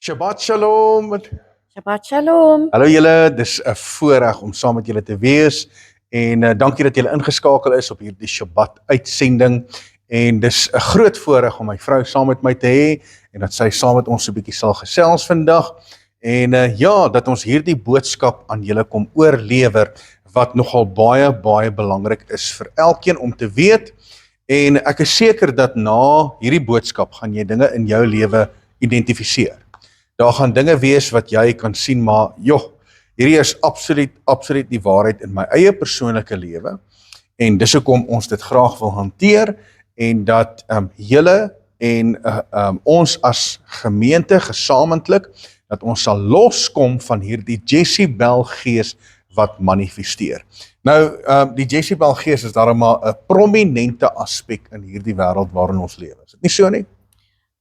Shabbat Shalom. Shabbat Shalom. Hallo julle, dis 'n voorreg om saam met julle te wees en dankie dat julle ingeskakel is op hierdie Shabbat uitsending en dis 'n groot voorreg om my vrou saam met my te hê en dat sy saam met ons 'n bietjie sal gesels vandag en ja, dat ons hierdie boodskap aan julle kom oorlewer wat nogal baie belangrik is vir elkeen om te weet en ek is seker dat na hierdie boodskap gaan jy dinge in jou lewe identifiseer. Daar gaan dinge wees wat jy kan sien, maar hierdie is absoluut die waarheid in my eie persoonlike lewe en dis hoekom ons dit graag wil hanteer en dat julle en ons as gemeente gesamentlik dat ons sal loskom van hierdie Jezebel gees wat manifesteer. Nou, die Jezebel gees is daarom maar 'n prominente aspek in hierdie wêreld waarin ons lewe. Is dit nie so nie?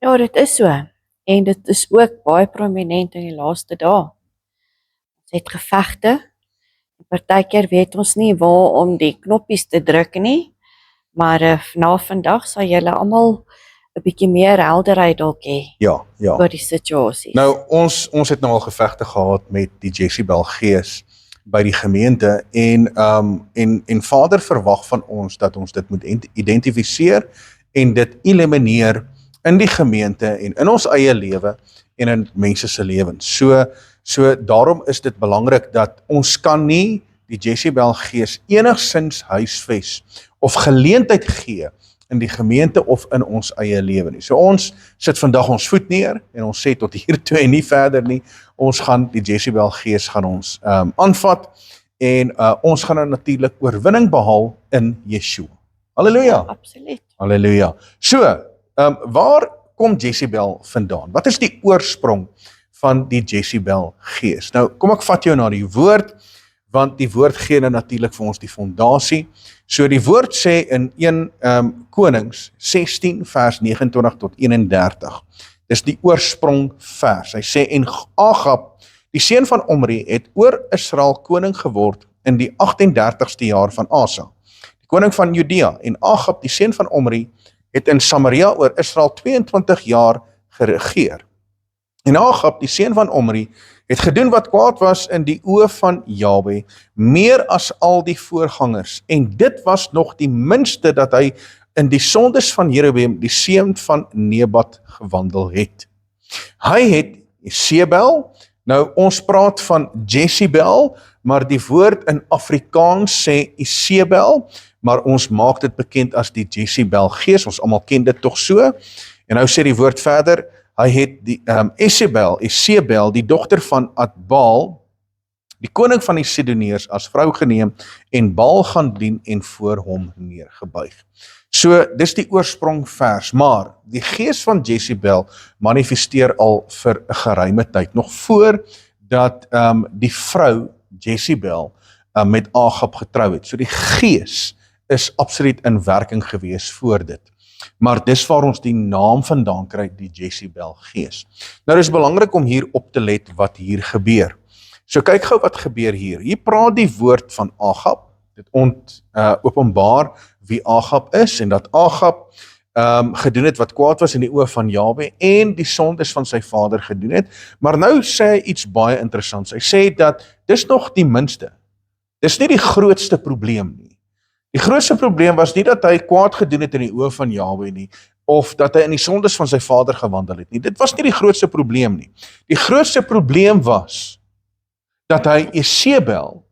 Ja, dit is so. En dit is ook baie prominent in die laaste dae. Ons het gevegte. En partykeer weet ons nie waar om die knoppies te druk nie. Maar na vandag sal julle almal 'n bietjie meer helderheid dalk hê Ja. oor die situasie. Nou, ons het nou al gevegte gehad met die Jezebel gees by die gemeente en Vader verwag van ons dat ons dit moet identifiseer en dit elimineer in die gemeente en in ons eie lewe en in mense se lewens. So daarom is dit belangrik dat ons kan nie die Jezebel gees enigsins huisves of geleentheid gee in die gemeente of in ons eie lewe nie. So ons sit vandag ons voet neer en ons sê tot hier toe en nie verder nie. Ons gaan die Jezebel gees gaan ons aanvat en ons gaan natuurlik oorwinning behaal in Yeshua. Halleluja. Absoluut. Halleluja. So, waar kom Jezebel vandaan? Wat is die oorsprong van die Jezebel gees? Nou, kom ek vat jou na die woord, want die woord gee nou natuurlik vir ons die fondasie. So die woord sê in 1 Konings 16 vers 29 tot 31. Dis die oorsprong vers. Hy sê en Agab, die seun van Omri, het oor Israel koning geword in die 38ste jaar van Asa, die koning van Judea. En Agab, die seun van Omri, het in Samaria oor Israel 22 jaar geregeer. En Agab, die seun van Omri, het gedoen wat kwaad was in die oë van Jahwe, meer as al die voorgangers. En dit was nog die minste dat hy in die sondes van Jerobeam, die seun van Nebat, gewandel het. Hy het Jezebel, nou ons praat van Jezebel, maar die woord in Afrikaans sê Isebel, maar ons maak dit bekend as die Jezebel gees, ons almal ken dit tog so. En nou sê die woord verder, hy het die Isebel, die dogter van Adbaal, die koning van die Sidoneërs, as vrou geneem en Baal gaan dien en voor hom neergebuig. So, dis die oorsprong vers, maar die gees van Jezebel manifesteer al vir 'n geruime tyd, nog voor dat die vrou Jezebel met Agab getrou het. So die gees is absoluut in werking gewees voor dit. Maar dis waar ons die naam vandaan kry, die Jezebel gees. Nou dis belangrik om hier op te let wat hier gebeur. So kyk gou wat gebeur hier. Hier praat die woord van Agab, dit openbaar wie Agab is en dat Agab gedoen het wat kwaad was in die oë van Jahwe en die sondes van sy vader gedoen het. Maar nou sê hy iets baie interessants. Hy sê dat dis nog die minste. Dis nie die grootste probleem nie. Die grootste probleem was nie dat hy kwaad gedoen het in die oë van Jahwe nie, of dat hy in die sondes van sy vader gewandel het nie. Dit was nie die grootste probleem nie. Die grootste probleem was dat hy Jezebel,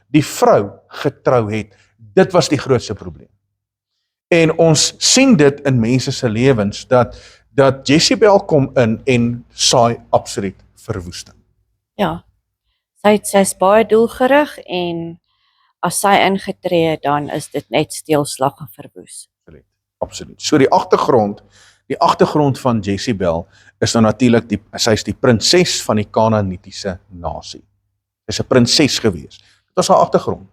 die vrou, getrou het. Dit was die grootste probleem. En ons sien dit in mense se lewens, dat Jezebel kom in en saai absoluut verwoesting. Ja. Sy's baie doelgerig en as sy ingetree het, dan is dit net steelslag en verwoes. Absoluut. So die agtergrond van Jezebel is nou natuurlik sy's die prinses van die Kanaanitiese nasie. Sy's 'n prinses gewees. Dit was haar agtergrond.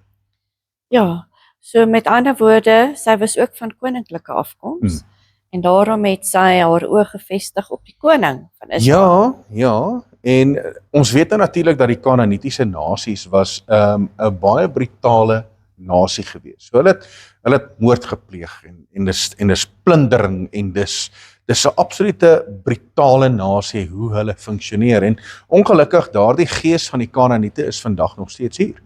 Ja, so met ander woorde, sy was ook van koninklike afkoms en daarom het sy haar oë gefestig op die koning van Israel. Ja, en ons weet nou natuurlik dat die Kanaanitiese nasies was 'n baie brutale nasie gewees. So hulle het moord gepleeg en dis plundering en dis Dis 'n absolute brutale nasie hoe hulle funksioneer en ongelukkig daardie gees van die Kanaaniete is vandag nog steeds hier.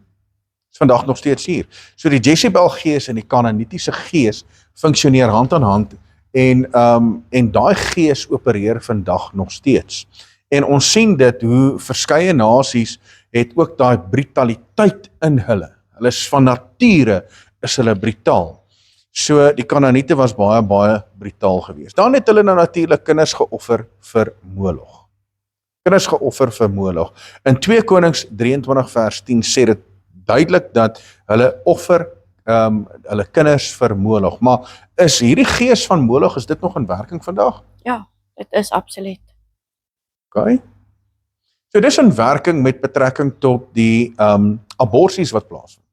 Is vandag nog steeds hier. So die Jezebel gees en die Kanaanitiese gees funksioneer hand aan hand en daai gees opereer vandag nog steeds. En ons sien dit hoe verskeie nasies het ook daai brutaliteit in hulle. Hulle is van nature is hulle brutaal. So die Kanaaniete was baie brutaal geweest. Dan het hulle nou natuurlik kinders geoffer vir Moloch. Kinders geoffer vir Moloch. In 2 Konings 23 vers 10 sê dit duidelik dat hulle offer hulle kinders vir Moloch. Maar is hierdie gees van Moloch, is dit nog in werking vandag? Ja, dit is absoluut. Okay. So dis in werking met betrekking tot die aborsies wat plaasvind.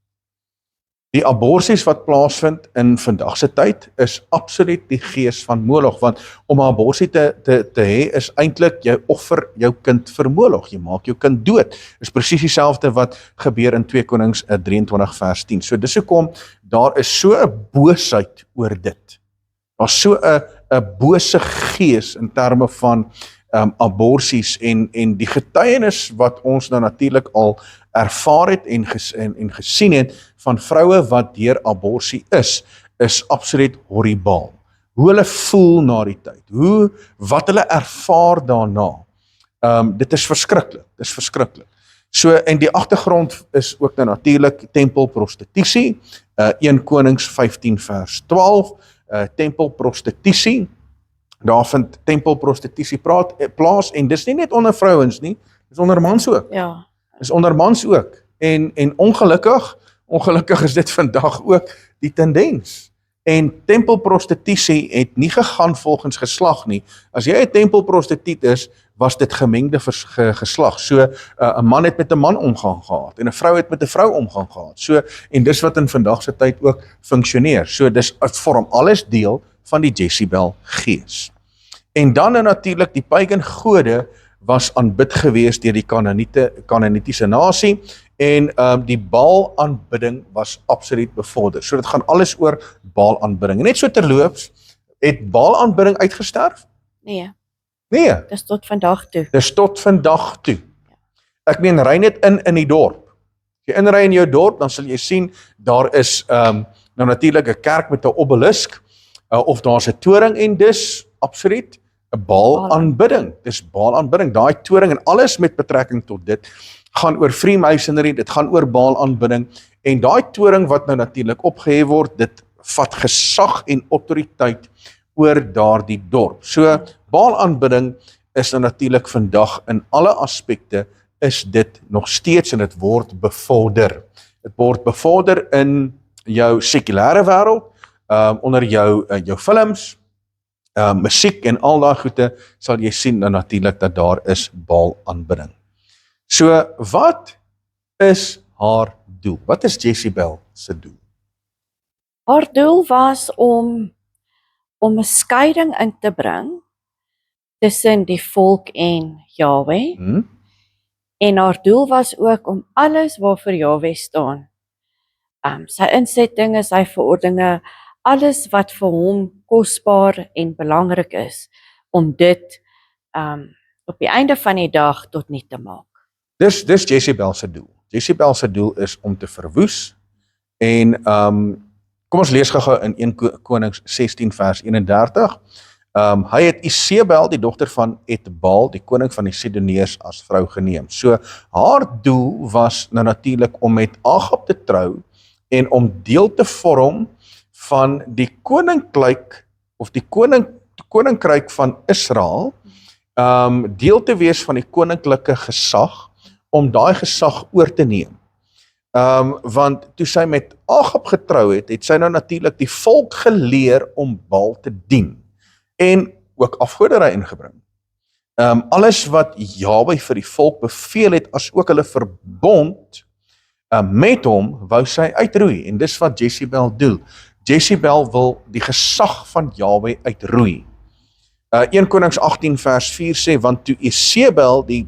Die aborsies wat plaasvind in vandag se tyd is absoluut die gees van Moloch, want om 'n aborsie te hê is eintlik jy offer jou kind vir Moloch, jy maak jou kind dood. Is presies dieselfde wat gebeur in 2 Konings 23 vers 10. So dis hoekom daar is so 'n boosheid oor dit. Daar's so 'n bose gees in terme van aborsies en die getuienis wat ons nou natuurlik al ervaar het en gesien het van vroue wat deur aborsie is absoluut horribaal. Hoe hulle voel na die tyd, wat hulle ervaar daarna, dit is verskriklik, So, en die agtergrond is ook nou natuurlik tempelprostitusie, 1 Konings 15 vers 12, tempelprostitusie, daar vind tempelprostitusie plaas, en dis nie net onder vrouens nie, dis onder mans ook. Ja. Dis onder mans ook. En ongelukkig is dit vandag ook die tendens. En tempelprostitusie het nie gegaan volgens geslag nie. As jy 'n tempelprostituut is, was dit gemengde geslag. So 'n man het met 'n man omgang gehad en 'n vrou het met 'n vrou omgang gehad. So en dis wat in vandag se tyd ook funksioneer. So dis vorm alles deel van die Jezebel gees. En dan natuurlik die pagan gode was aanbid gewees deur die Kanaanitiese nasie en die Baal aanbidding was absoluut bevorder. So dit gaan alles oor Baal aanbidding. Net so terloops, het Baal aanbidding uitgesterf? Nee, Nee, dis tot vandag toe. dis tot vandag toe. Ek meen, ry net in die dorp. As jy inry in jou dorp, dan sal jy sien, daar is nou natuurlik 'n kerk met 'n obelisk, of daar's 'n toring en dis absoluut 'n Baal aanbidding. Dis Baal aanbidding. Daai toring en alles met betrekking tot dit gaan oor Freemasonry, dit gaan oor Baal aanbidding en daai toring wat nou natuurlik opgehef word, dit vat gesag en autoriteit oor daardie dorp. So Baal aanbidding is nou natuurlik vandag in alle aspekte is dit nog steeds en dit word bevorder. Dit word bevorder in jou sekulêre wêreld, onder jou films, musiek en al daai goede sal jy sien natuurlik dat daar is Baal aanbidding. So wat is haar doel? Wat is Jezebel se doel? Haar doel was om 'n skeiding in te bring tussen die volk en Jahwe. En haar doel was ook om alles waarvoor Jahwe staan, sy insettinge, sy verordeninge, alles wat vir hom kosbaar en belangrik is, om dit op die einde van die dag tot nul te maak. Dis Jezebel se doel. Jezebel se doel is om te verwoes en kom ons lees gou in 1 Konings 16 vers 31. Hy het Isebel, die dogter van Etbaal, die koning van die Sidoneërs, as vrou geneem. So haar doel was nou natuurlik om met Agab te trou en om deel te vorm van die koninkryk of die koninkryk van Israel, deel te wees van die koninklike gesag, om daai gesag oor te neem. Want toe sy met Agab getrou het, het sy nou natuurlik die volk geleer om Baal te dien en ook afgoderry ingebring. Alles wat Jahwe vir die volk beveel het, as ook hulle verbond met hom, wou sy uitroei en dis wat Jezebel doen. Jezebel wil die gesag van Jahwe uitroei. 1 Konings 18 vers 4 sê, want toe Isebel die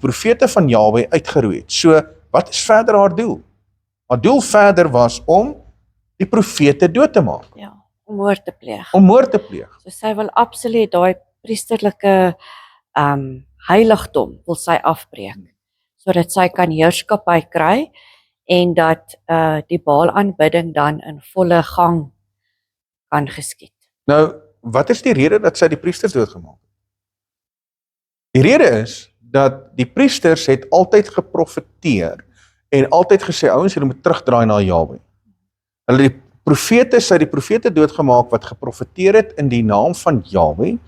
profete van Jahwe uitgeroei het. So, wat is verder haar doel? Haar doel verder was om die profete dood te maak. Ja, om moord te pleeg. om moord te pleeg. So sy wil absoluut daai priesterlike heiligdom wil sy afbreek, sodat sy kan heerskappy kry en dat die Baal-aanbidding dan in volle gang kan geskied. Nou, wat is die rede dat sy die priesters doodgemaak het? Die rede is dat die priesters het altyd geprofeteer en altyd gesê, ouens, julle moet terugdraai na Jahwe. Hulle sy het die profete doodgemaak wat geprofeteer het in die naam van Jahwe,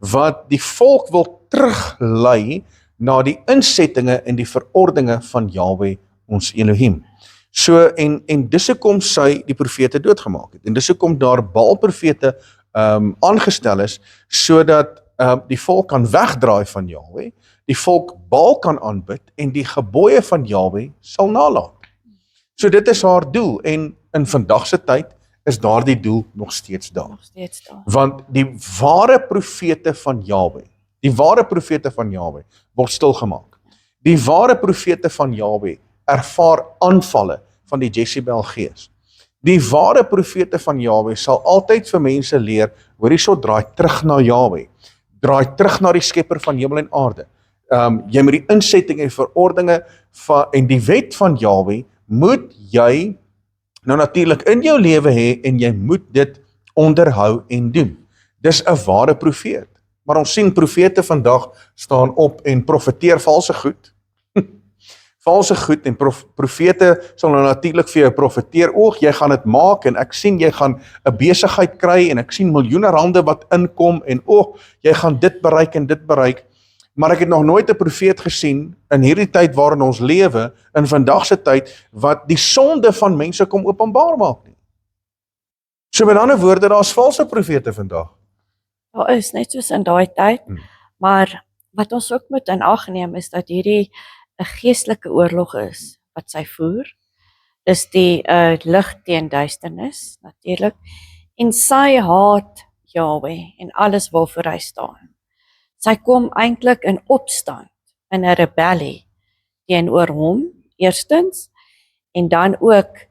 wat die volk wil teruglei na die insettinge en die verordeninge van Jahwe ons Elohim. So, en dis hoekom sy die profete doodgemaak het, en dis hoekom daar Baal-profete aangestel is, sodat die volk kan wegdraai van Jahwe, die volk Baal kan aanbid, en die gebooie van Jahwe sal nalat. So dit is haar doel, en in vandag se tyd is daardie doel nog steeds daar. Nog steeds daar. Want die ware profete van Jahwe word stilgemaak. Die ware profete van Jahwe ervaar aanvalle van die Jezebel gees. Die ware profete van Jahwe sal altyd vir mense leer, hoor hierso, draai terug na Jahwe. Draai terug na die skepper van hemel en aarde. Jy moet die insetting en verordeninge en die wet van Jahwe moet jy nou natuurlik in jou lewe hê en jy moet dit onderhou en doen. Dis 'n ware profeet. Maar ons sien profete vandag staan op en profeteer valse goed. Valse goed, en profete sal nou natuurlik vir jou profeteer, jy gaan dit maak en ek sien jy gaan 'n besigheid kry en ek sien miljoene rande wat inkom en jy gaan dit bereik en dit bereik. Maar ek het nog nooit 'n profeet gesien in hierdie tyd waarin ons lewe, in vandag se tyd, wat die sonde van mense kom openbaar maak nie. So met ander woorde, daar's valse profete vandag. Daar is net soos in daai tyd, maar wat ons ook moet in ag neem is dat hierdie 'n geestelike oorlog is wat sy voer. Dis die lig teen duisternis natuurlik, en sy haat Jahwe en alles waarvoor hy staan. Sy kom eintlik in opstand, in 'n rebellie teenoor hom eerstens, en dan ook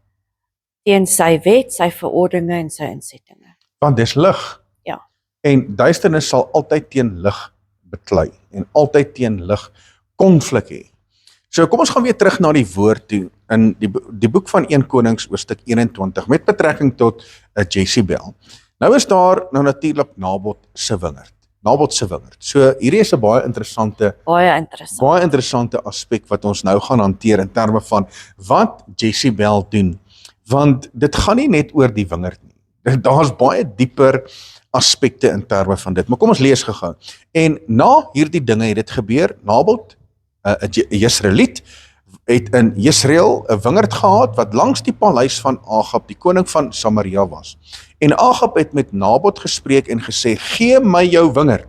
teen sy wet, sy verordeninge en sy insettinge. Want dis lig. Ja. En duisternis sal altyd teen lig beklei en altyd teen lig konflik hê. So kom ons gaan weer terug na die woord toe in die boek van 1 Konings hoofstuk 21 met betrekking tot Jezebel. Nou is daar nou natuurlik Nabot se wingerd. So hierdie is 'n baie interessante aspek wat ons nou gaan hanteer in terme van wat Jezebel doen. Want dit gaan nie net oor die wingerd nie. Daar's baie dieper aspekte in terme van dit. Maar kom ons lees gou-gou. En na hierdie dinge het dit gebeur, Nabot, 'n Jesreeliet, het in Jesreel 'n wingerd gehad wat langs die paleis van Agab, die koning van Samaria was. En Agab het met Nabot gespreek en gesê, gee my jou wingerd,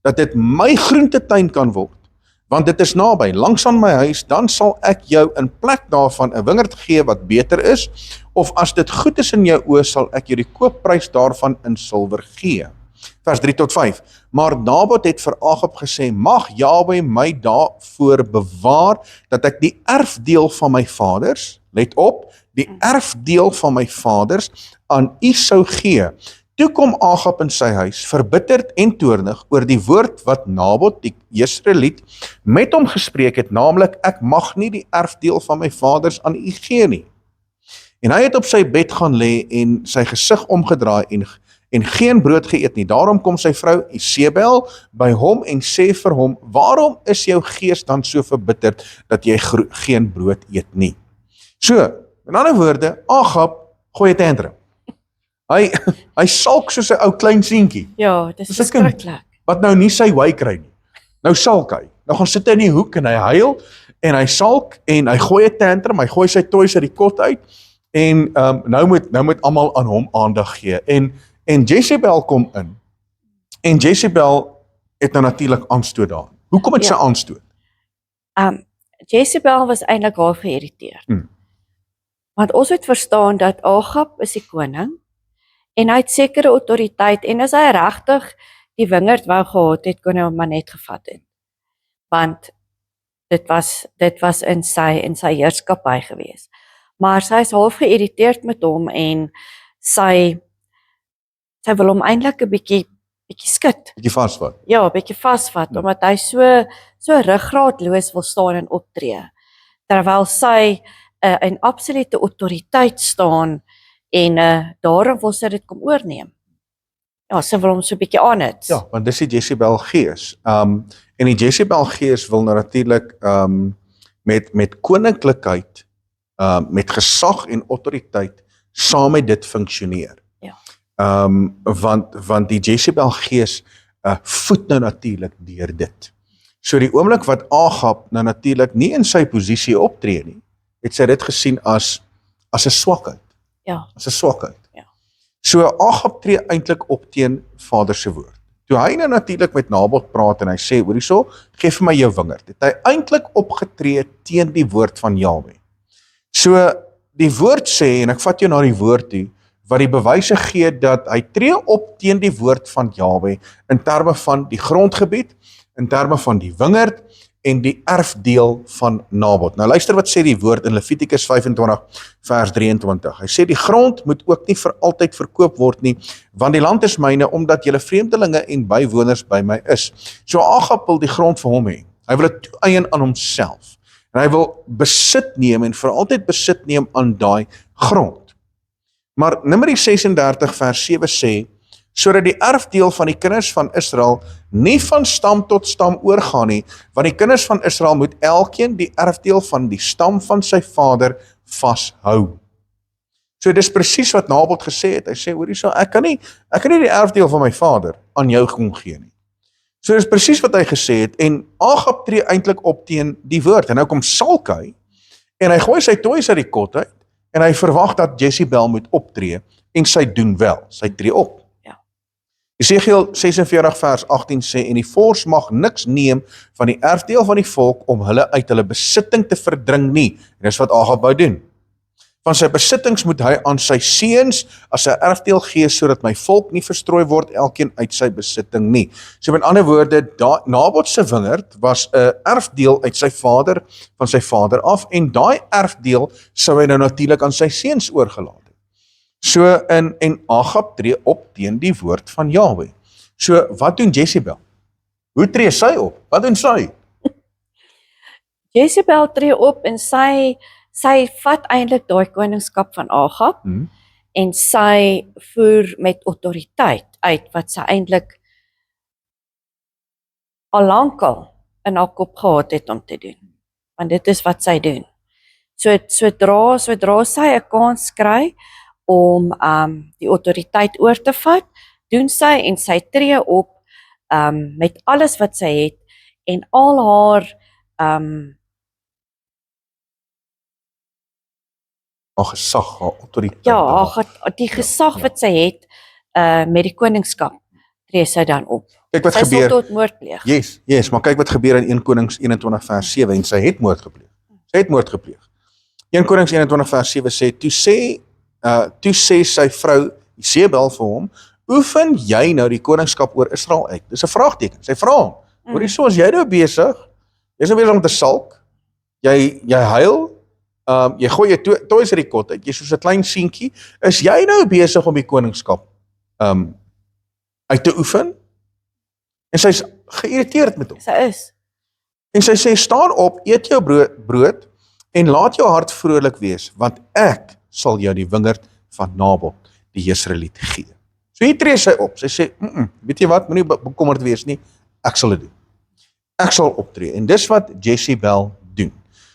dat dit my groentetuin kan word, want dit is naby, langs aan my huis, dan sal ek jou in plek daarvan 'n wingerd gee wat beter is, of as dit goed is in jou oë, sal ek jou die koopprys daarvan in silwer gee. Vers 3 tot 5. Maar Nabot het vir Agab gesê, mag Jahwe my daarvoor bewaar, dat ek die erfdeel van my vaders, let op, die erfdeel van my vaders, aan u sou gee. Toe kom Agab in sy huis, verbitterd en toornig oor die woord wat Nabot, die Jesreeliet, met hom gespreek het, naamlik, ek mag nie die erfdeel van my vaders aan u gee nie. En hy het op sy bed gaan lê en sy gesig omgedraai en geen brood geëet nie. Daarom kom sy vrou Isebel by hom en sê vir hom, waarom is jou gees dan so verbitterd dat jy geen brood eet nie? So, in ander woorde, Agab gooi 'n tantrum. Hy sulk soos 'n ou klein seentjie. Ja, dis verskriklik. Wat nou nie sy wy kry nie. Nou sulk hy. Nou gaan sit hy in die hoek en hy huil en hy sulk en hy gooi 'n tantrum, hy gooi sy toys uit die kot uit en nou moet almal aan hom aandag gee. En Jezebel kom in. En Jezebel het nou natuurlik aanstoot daar. Hoekom het sy aanstoot? Jezebel was eintlik haar geïrriteerd. Want ons het verstaan dat Agab is die koning en hy het sekere autoriteit en as hy regtig die wingerd wou gehad het, kon hy hom maar net gevat het. Want dit was in sy heerskappy gewees. Maar sy is half geïrriteerd met hom en sy sy wil hom eintlik 'n bietjie skud. Bietjie vasvat. Ja, 'n bietjie vasvat omdat hy so ruggraatloos wil staan en optree. Terwyl sy in absolute autoriteit staan en daarom wil sy dit kom oorneem. Ja, sy wil hom so 'n bietjie aanhits. Ja, want dis die Jezebel gees. En die Jezebel gees wil nou natuurlik met koninklikheid, met gesag en autoriteit saam met dit funksioneer. Ja. Want die Jezebel gees voed nou natuurlik deur dit. So die oomblik wat Agab nou natuurlik nie in sy posisie optree nie, het sy dit gesien as 'n swakheid. Ja. As 'n swakheid. Ja. So Agab tree eintlik op teen Vader se woord. Toe hy nou natuurlik met Nabot praat en hy sê, hoor hierso, gee vir my jou wingerd, het hy eintlik opgetree teen die woord van Jahwe. So die woord sê, en ek vat jou na die woord toe, wat die bewyse gee dat hy tree op teen die woord van Jahwe in terme van die grondgebied, in terme van die wingerd en die erfdeel van Nabot. Nou luister wat sê die woord in Levitikus 25 vers 23. Hy sê die grond moet ook nie vir altyd verkoop word nie, want die land is myne omdat julle vreemdelinge en bywoners by my is. So Agab wil die grond vir hom hê. Hy wil dit toeëien aan homself. En hy wil besit neem en vir altyd besit neem aan daai grond. Maar Numeri 36 vers 7 sê, sodat die erfdeel van die kinders van Israel nie van stam tot stam oorgaan nie, want die kinders van Israel moet elkeen die erfdeel van die stam van sy vader vashou. So dis presies wat Nabot gesê het. Hy sê, hoor hierso, ek kan nie die erfdeel van my vader aan jou kom gee nie. So dis presies wat hy gesê het, en Agab tree eintlik op teen die woord, en nou kom salk hy, en hy gooi sy toys uit die kot uit, en hy verwag dat Jezebel moet optree, en sy doen wel, sy tree op. Esegiel 46 vers 18 sê, en die vors mag niks neem van die erfdeel van die volk om hulle uit hulle besitting te verdring nie. En dis wat Agab wou doen. Van sy besittings moet hy aan sy seuns as 'n erfdeel gee, sodat my volk nie verstrooi word elkeen uit sy besitting nie. So met ander woorde, Nabot se wingerd was 'n erfdeel uit sy vader, van sy vader af, en daai erfdeel sou hy nou natuurlik aan sy seuns oorgelaat. So en Agab tree op teen die woord van Jahwe. So wat doen Jezebel? Hoe tree sy op? Wat doen sy? Jezebel tree op en sy vat eintlik daai koningskap van Agab en sy voer met autoriteit uit wat sy eintlik al lankal in haar kop gehad het om te doen. Want dit is wat sy doen. So sodra sy 'n kans kry om die autoriteit oor te vat, doen sy en sy tree op met alles wat sy het en al haar gesag, haar autoriteit. ja, die gesag wat sy het met die koningskap tree sy dan op. Kyk wat Sy gebeur. sal tot moord pleeg. Yes, maar kyk wat gebeur in 1 Konings 21 vers 7 en sy het moord gepleeg. Sy het moord gepleeg. 1 Konings 21 vers 7 sê, toe sê sy vrou Jezebel vir hom, oefen jy nou die koningskap oor Israel uit? Dis 'n vraagteken. Sy vra hom, hoor hierso, as jy nou besig, jy's nou besig om te salk, jy huil, jy gooi jou toys uit die kot uit, jy soos 'n klein seentjie, is jy nou besig om die koningskap uit te oefen? En sy's geïrriteerd met hom. Sy is. En sy sê, staan op, eet jou brood en laat jou hart vrolik wees, want ek sal jou die wingerd van Nabot, die Jesraeliet, gee. So hier tree sy op. Sy sê, weet jy wat, moenie bekommerd wees nie, ek sal dit doen. Ek sal optree. En dis wat Jezebel doen.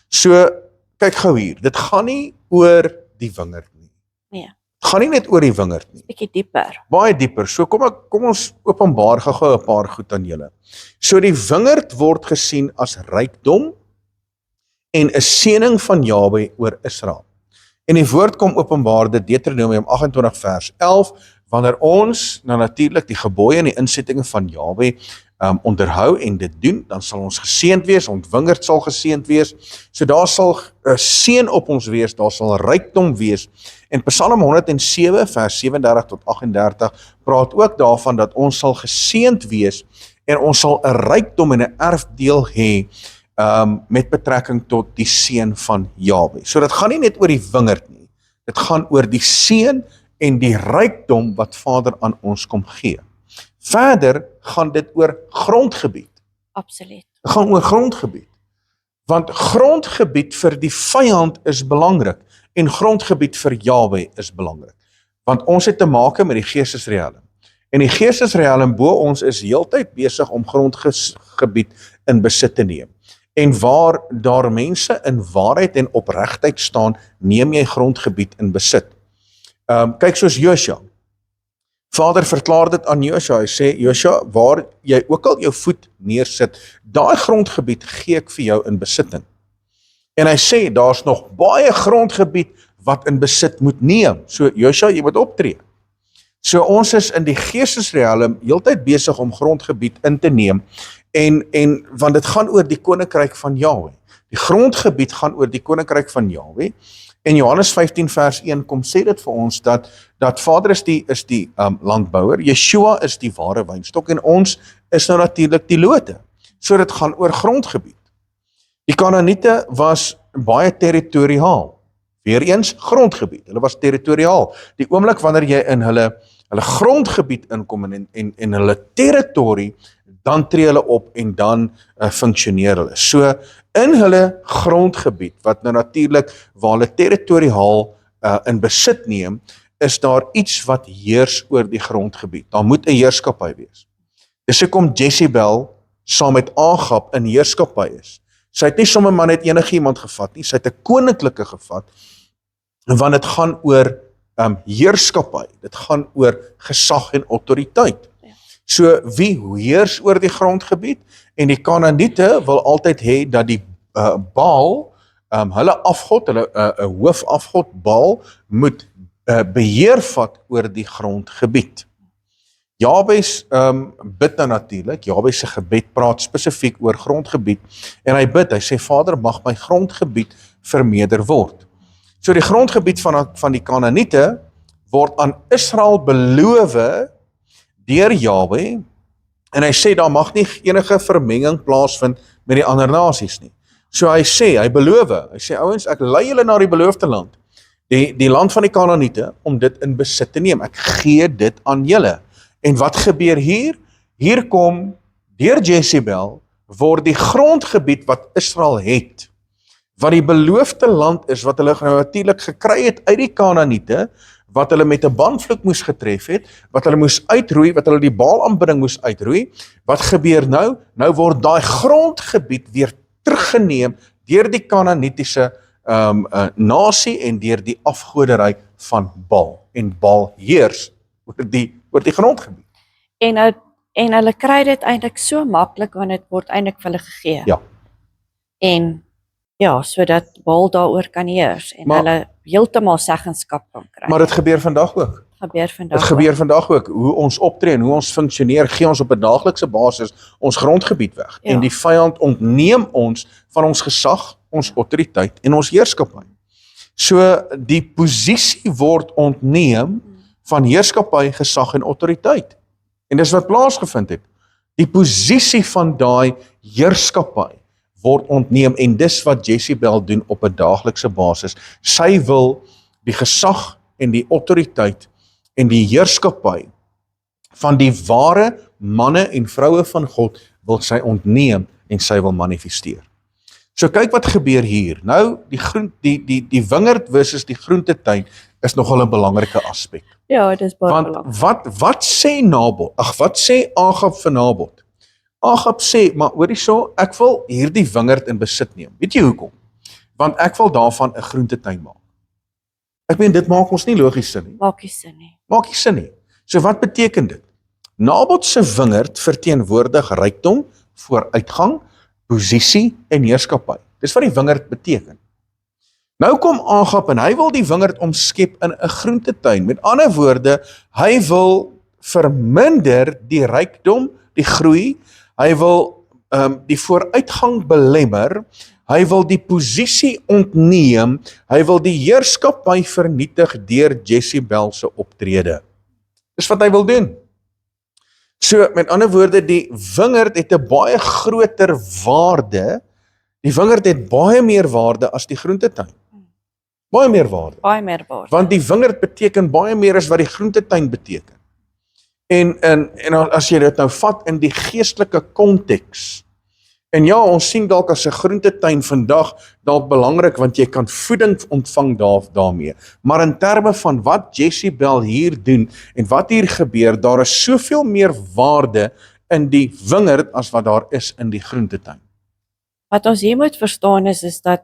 So, kyk gou hier, dit gaan nie oor die wingerd nie. Nee. Dit gaan nie net oor die wingerd nie. Bietjie dieper. Baie dieper. So kom ons openbaar gou 'n paar goed aan julle. So die wingerd word gesien as rykdom en 'n seëning van Jahwe oor Israel. En die woord kom openbaar dit Deuteronomium 28 vers 11, wanneer ons nou natuurlik die gebooie en die insettinge van Jahwe onderhou en dit doen, dan sal ons geseënd wees, ons wingerd sal geseënd wees. So daar sal 'n seën op ons wees, daar sal rykdom wees. En Psalm 107 vers 37 tot 38 praat ook daarvan dat ons sal geseënd wees en ons sal 'n rykdom en 'n erfdeel hê met betrekking tot die seën van Jahwe. So dit gaan nie net oor die wingerd nie. Dit gaan oor die seën en die rykdom wat Vader aan ons kom gee. Verder gaan dit oor grondgebied. Absoluut. Dit gaan oor grondgebied. Want grondgebied vir die vyand is belangrik en grondgebied vir Jahwe is belangrik. Want ons het te maak met die geestesrealm. En die geestesrealm bo ons is heeltyd besig om grondgebied in besit te neem. En waar daar mense in waarheid en opregtheid staan, neem jy grondgebied in besit. Kyk soos Josua. Vader verklaar dit aan Josua. Hy sê, Josua, waar jy ook al jou voet neersit, daai grondgebied gee ek vir jou in besitting. En hy sê, daar's nog baie grondgebied wat in besit moet neem. So Josua, jy moet optree. So ons is in die geestesrealm heeltyd besig om grondgebied in te neem, en want dit gaan oor die koninkryk van Jahwe. Die grondgebied gaan oor die koninkryk van Jahwe. En Johannes 15 vers 1 kom sê dit vir ons dat Vader is die landbouer, Yeshua is die ware wynstok en ons is nou natuurlik die lote. So dit gaan oor grondgebied. Die Kanaaniete was baie territoriaal. Weereens grondgebied. Hulle was territoriaal. Die oomblik wanneer jy in hulle grondgebied inkom en hulle territorie, dan tree hulle op en dan funksioneer hulle. So in hulle grondgebied, wat nou natuurlik waar hulle territoriaal in besit neem, is daar iets wat heers oor die grondgebied. Daar moet 'n heerskappy wees. Dis hoekom Jezebel saam met Agab in heerskappy is. Sy het nie sommer maar net enigiemand gevat nie, sy het 'n koninklike gevat, want dit gaan oor heerskappy, dit gaan oor gesag en autoriteit. So wie heers oor die grondgebied? En die Kanaaniete wil altyd hê dat die Baal, hulle afgod, hulle 'n hoofafgod Baal, moet beheer vat oor die grondgebied. Jabes bid nou natuurlik, Jabes se gebed praat spesifiek oor grondgebied, en hy bid, hy sê, Vader, mag my grondgebied vermeerder word. So die grondgebied van die Kanaaniete word aan Israel beloof deur Jahwe, en hy sê, daar mag nie enige vermenging plaasvind met die ander nasies nie. So hy sê, hy beloof, hy sê, ouens, ek lei julle na die beloofde land, die land van die Kanaaniete, om dit in besit te neem. Ek gee dit aan julle. En wat gebeur hier? Hier kom, deur Jezebel, word die grondgebied wat Israel het, wat die beloofde land is, wat hulle natuurlik gekry het uit die Kanaaniete, wat hulle met 'n banvloek moes getref het, wat hulle moes uitroei, wat hulle die Baal-aanbidding moes uitroei. Wat gebeur nou? Nou word daai grondgebied weer teruggeneem deur die Kanaanitiese nasie en deur die afgoderry van Baal. En Baal heers oor die grondgebied. En hulle kry dit eintlik so maklik, want dit word eintlik vir hulle gegee. Ja. En ja, sodat Baal daaroor kan heers en hulle heeltemal seggenskap kan kry. Maar dit gebeur vandag ook. Dit gebeur vandag ook. Hoe ons optree en hoe ons funksioneer, gee ons op 'n daaglikse basis ons grondgebied weg. Ja. En die vyand ontneem ons van ons gesag, ons autoriteit en ons heerskappy. So die posisie word ontneem van heerskappy, gesag en autoriteit. En dis wat plaasgevind het. Die posisie van daai heerskappy word ontneem, en dis wat Jezebel doen op 'n daaglikse basis. Sy wil die gesag en die autoriteit en die heerskappy van die ware manne en vroue van God wil sy ontneem en sy wil manifesteer. So kyk wat gebeur hier. Nou die wingerd versus die groentetuin is nogal 'n belangrike aspek. Ja, dit is baie belangrik. Want wat sê Nabot? Wat sê Agab vir Nabot? Agab sê, maar hoorie so, ek wil hierdie wingerd in besit neem. Weet jy hoekom? Want ek wil daarvan 'n groentetuin maak. Ek meen, dit maak ons nie logies sin nie. Maak nie sin nie. Maak nie sin nie. So wat beteken dit? Nabot se wingerd verteenwoordig rykdom, vooruitgang, posisie en heerskappy. Dis wat die wingerd beteken. Nou kom Agab en hy wil die wingerd omskep in 'n groentetuin. Met ander woorde, hy wil verminder die rykdom, die groei, hy wil die vooruitgang belemmer, hy wil die posisie ontneem, hy wil die heerskappy vernietig deur Jezebel se optrede. Dis wat hy wil doen. So, met ander woorde, die wingerd het 'n baie groter waarde, die wingerd het baie meer waarde as die groentetuin. Baie meer waarde. baie meer waarde. Want die wingerd beteken baie meer as wat die groentetuin beteken. En as jy dit nou vat in die geestelike konteks, en ja, ons sien dalk as 'n groentetuin vandag dalk belangrik, want jy kan voeding ontvang daarmee. Maar in terme van wat Jezebel hier doen, en wat hier gebeur, daar is soveel meer waarde in die wingerd, as wat daar is in die groentetuin. Wat ons hier moet verstaan is dat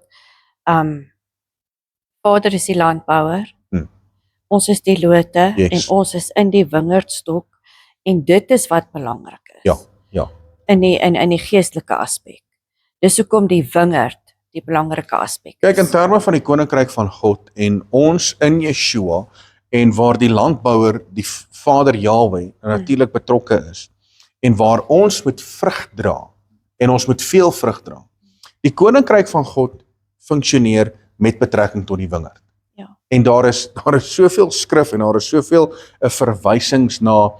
Vader is die landbouer, ons is die lote, Yes. en ons is in die wingerdstok, en dit is wat belangrik is. Ja. In die geestelike aspek. Dis hoekom die wingerd die belangrike aspek is. Kyk, in terme van die koninkryk van God, en ons in Yeshua, en waar die landbouer, die Vader Yahweh, natuurlik betrokke is, en waar ons moet vrug dra, en ons moet veel vrug dra. Die koninkryk van God funksioneer met betrekking tot die wingerd. Ja. En daar is soveel skrif, en daar is soveel verwysings na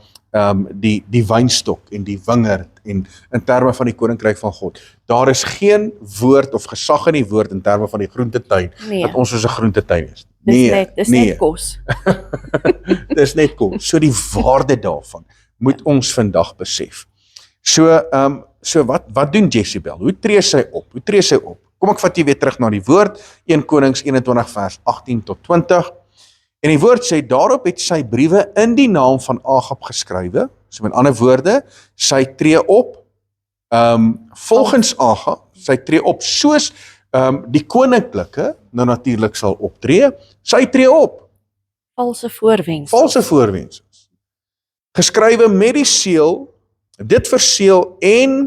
die wynstok en die wingerd, en in terme van die koninkryk van God. Daar is geen woord of gesag in die woord in terme van die groentetuin, Nee, dat ons soos 'n groentetuin is. dis net kos. Dis net cool. So die waarde daarvan moet ons vandag besef. So wat doen Jezebel? Hoe tree sy op? Kom ek vat jy weer terug na die woord, 1 Konings 21 vers 18 tot 20. En die woord sê, daarop het sy briewe in die naam van Agab geskrywe. So met ander woorde, sy tree op volgens Agab, sy tree op soos die koninklike nou natuurlik sal optree. Sy tree op, Valse voorwendsels. valse voorwendsels. Geskrywe met die seël, dit verseël en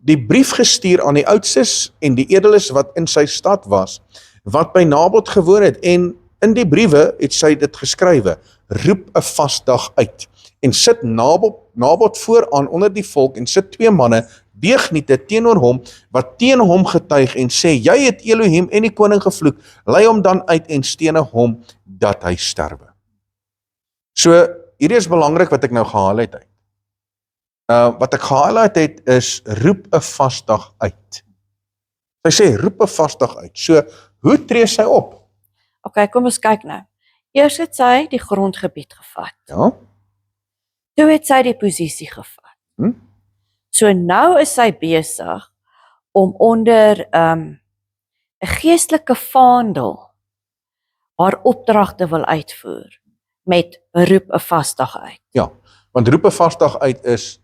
die brief gestuur aan die oudstes en die edeles wat in sy stad was, wat by Nabot gewoon het, en in die briewe het sy dit geskrywe, roep 'n vasdag uit, en sit Nabot vooraan onder die volk, en sit 2 manne, deegniete teenoor hom, wat teen hom getuig, en sê, jy het Elohim en die koning gevloek, lei hom dan uit en stene hom, dat hy sterwe. So, hierdie is belangrik wat ek nou gehighlight het. Wat ek gehighlight het is, roep 'n vasdag uit. Sy sê, roep 'n vasdag uit. So, hoe tree sy op? Okay, kom ons kyk nou. Eers het sy die grondgebied gevat. Ja, Toe het sy die posisie gevat. So nou is sy besig om onder 'n geestelike vaandel haar opdragte wil uitvoer met roep 'n vasdag uit. ja. Want roep 'n vasdag uit is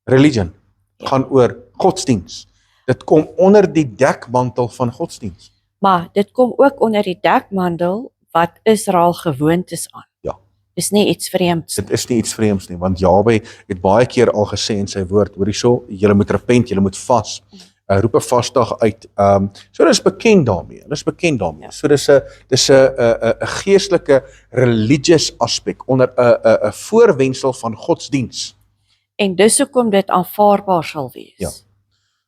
religion. Ja. Gaan oor godsdiens. Dit kom onder die dekmantel van godsdiens. Maar dit kom ook onder die dekmantel wat Israel gewoond is aan. Ja. Dis nie iets vreemds. Dit is nie iets vreemds nie, want Jahwe het baie keer al gesê in sy woord, hoor hierso, julle moet repent, julle moet vas. Roep 'n vasdag uit. So dis bekend daarmee. Ja. So dis 'n geestelike religious aspek onder 'n voorwendsel van godsdiens. En dis hoekom dit aanvaarbaar sal wees. Ja.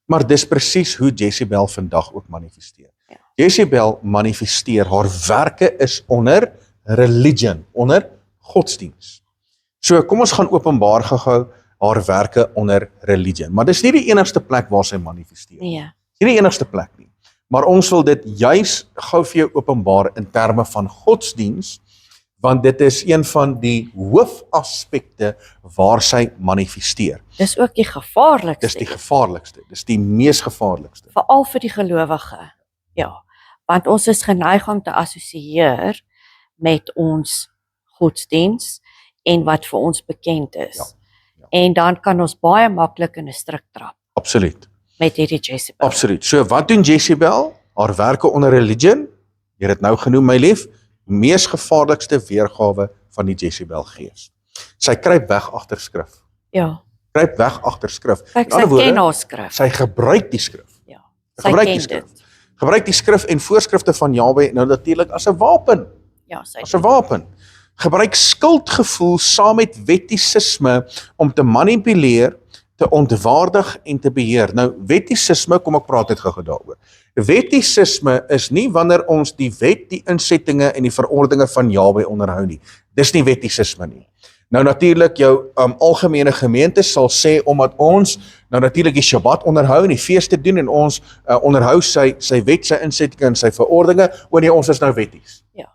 Maar dis presies hoe Jezebel vandag ook manifesteer. Ja. Jezebel manifesteer, haar werke is onder religion, onder godsdiens. So kom ons gaan openbaar gou haar werke onder religion. Maar dis nie die enigste plek waar sy manifesteer. Nee. Dis nie die enigste plek nie. Maar ons wil dit juis gou vir jou openbaar in terme van godsdiens, want dit is een van die hoofaspekte waar sy manifesteer. Dis ook die gevaarlikste. Dis die gevaarlikste, dis die mees gevaarlikste. Veral vir die gelowige. Ja, want ons is geneig om te assosieer met ons godsdiens en wat vir ons bekend is. Ja. En dan kan ons baie maklik in 'n struik trap Absoluut. met hierdie Jezebel. Absoluut. So wat doen Jezebel? Haar werke onder religion, jy het dit nou genoem my lief, mees gevaarlikste weergawe van die Jezebel gees. Sy kruip weg agter skrif. Ja, Kruip weg agter skrif. kyk, In sy ander woorde, ken haar skrif. sy gebruik die skrif. Ja, Sy sy gebruik ken die skrif. dit. Gebruik die skrif en voorskrifte van Jahwe nou natuurlik as 'n wapen. Ja, sy As 'n wapen. Gebruik skuldgevoel saam met wettisisme om te manipuleer, te ontwaardig en te beheer. Nou, wettisisme, kom ek praat net gou daaroor. Wettisisme is nie wanneer ons die wet, die insettinge en die verordeninge van Jahwe onderhou nie. Dis nie wettisisme nie. Nou natuurlik jou algemene gemeente sal sê omdat ons nou natuurlik die Shabbat onderhou en die feeste doen en ons onderhou sy wet, sy insettinge en sy verordeninge, nee, ons is nou wetties. Ja.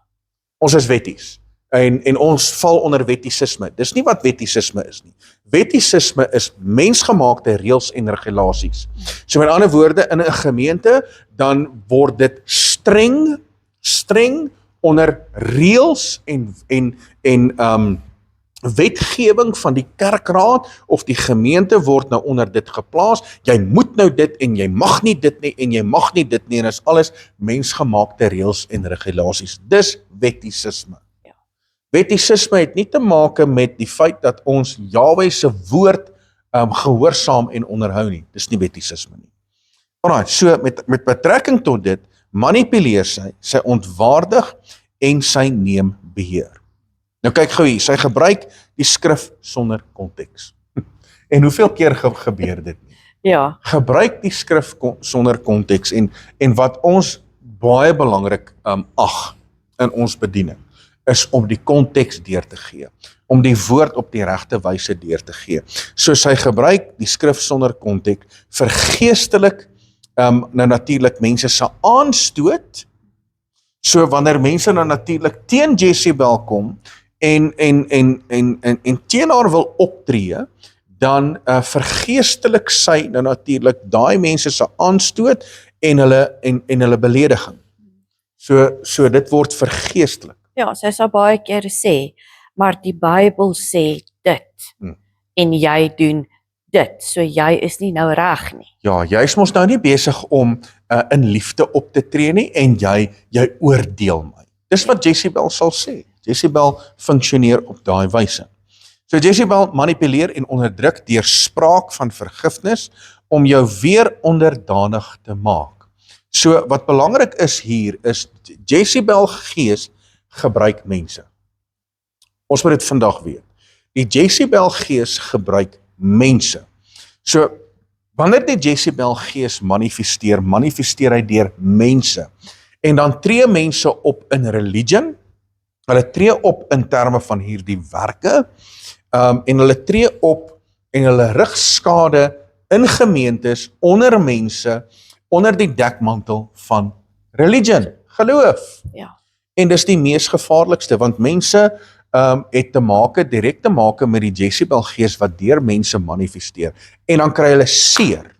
Ons is wetties. En ons val onder wettisisme. Dis nie wat wettisisme is nie. Wettisisme is mensgemaakte reëls en regulasies. So met ander woorde, in 'n gemeente, dan word dit streng onder reëls en wetgewing van die kerkraad of die gemeente word nou onder dit geplaas. Jy moet nou dit en jy mag nie dit nie en jy mag nie dit nie en is alles mensgemaakte reëls en regulasies. Dis wettisisme. Wettisisme het nie te maak met die feit dat ons Jahwe se woord gehoorsaam en onderhou nie. Dis nie wettisisme nie. Alright, so met betrekking tot dit, manipuleer sy ontwaardig en sy neem beheer. Nou kyk gou hier, sy gebruik die skrif sonder konteks. En hoeveel keer gebeur dit nie? Ja. Gebruik die skrif sonder konteks en wat ons baie belangrik ag in ons bediening is om die konteks deur te gee, om die woord op die regte wyse deur te gee. So sy gebruik die skrif sonder konteks vir geestelik nou natuurlik mense se aanstoot. So wanneer mense nou natuurlik teen Jezebel kom en teen haar wil optree, dan vergeestelik sy nou natuurlik daai mense se aanstoot en hulle belediging. So dit word vergeestelik. Ja, sy sal baie keer sê, maar die Bybel sê dit en jy doen dit, so jy is nie nou reg nie. Ja, jy is mos nou nie besig om in liefde op te tree nie en jy oordeel my. Dis wat Jezebel sal sê. Jezebel funksioneer op daai wyse. So Jezebel manipuleer en onderdruk deur spraak van vergifnis om jou weer onderdanig te maak. So wat belangrik is hier is Jezebel gees gebruik mense. Ons moet dit vandag weet. Die Jezebel gees gebruik mense. So wanneer die Jezebel gees manifesteer hy deur mense. En dan tree mense op in religion, hulle tree op in terme van hierdie werke, en hulle tree op en hulle rig skade in gemeentes, onder mense, onder die dekmantel van religion, geloof. Ja. En dis die mees gevaarlikste, want mense het direk te maak met die Jezebel gees wat deur mense manifesteer. En dan kry hulle seer.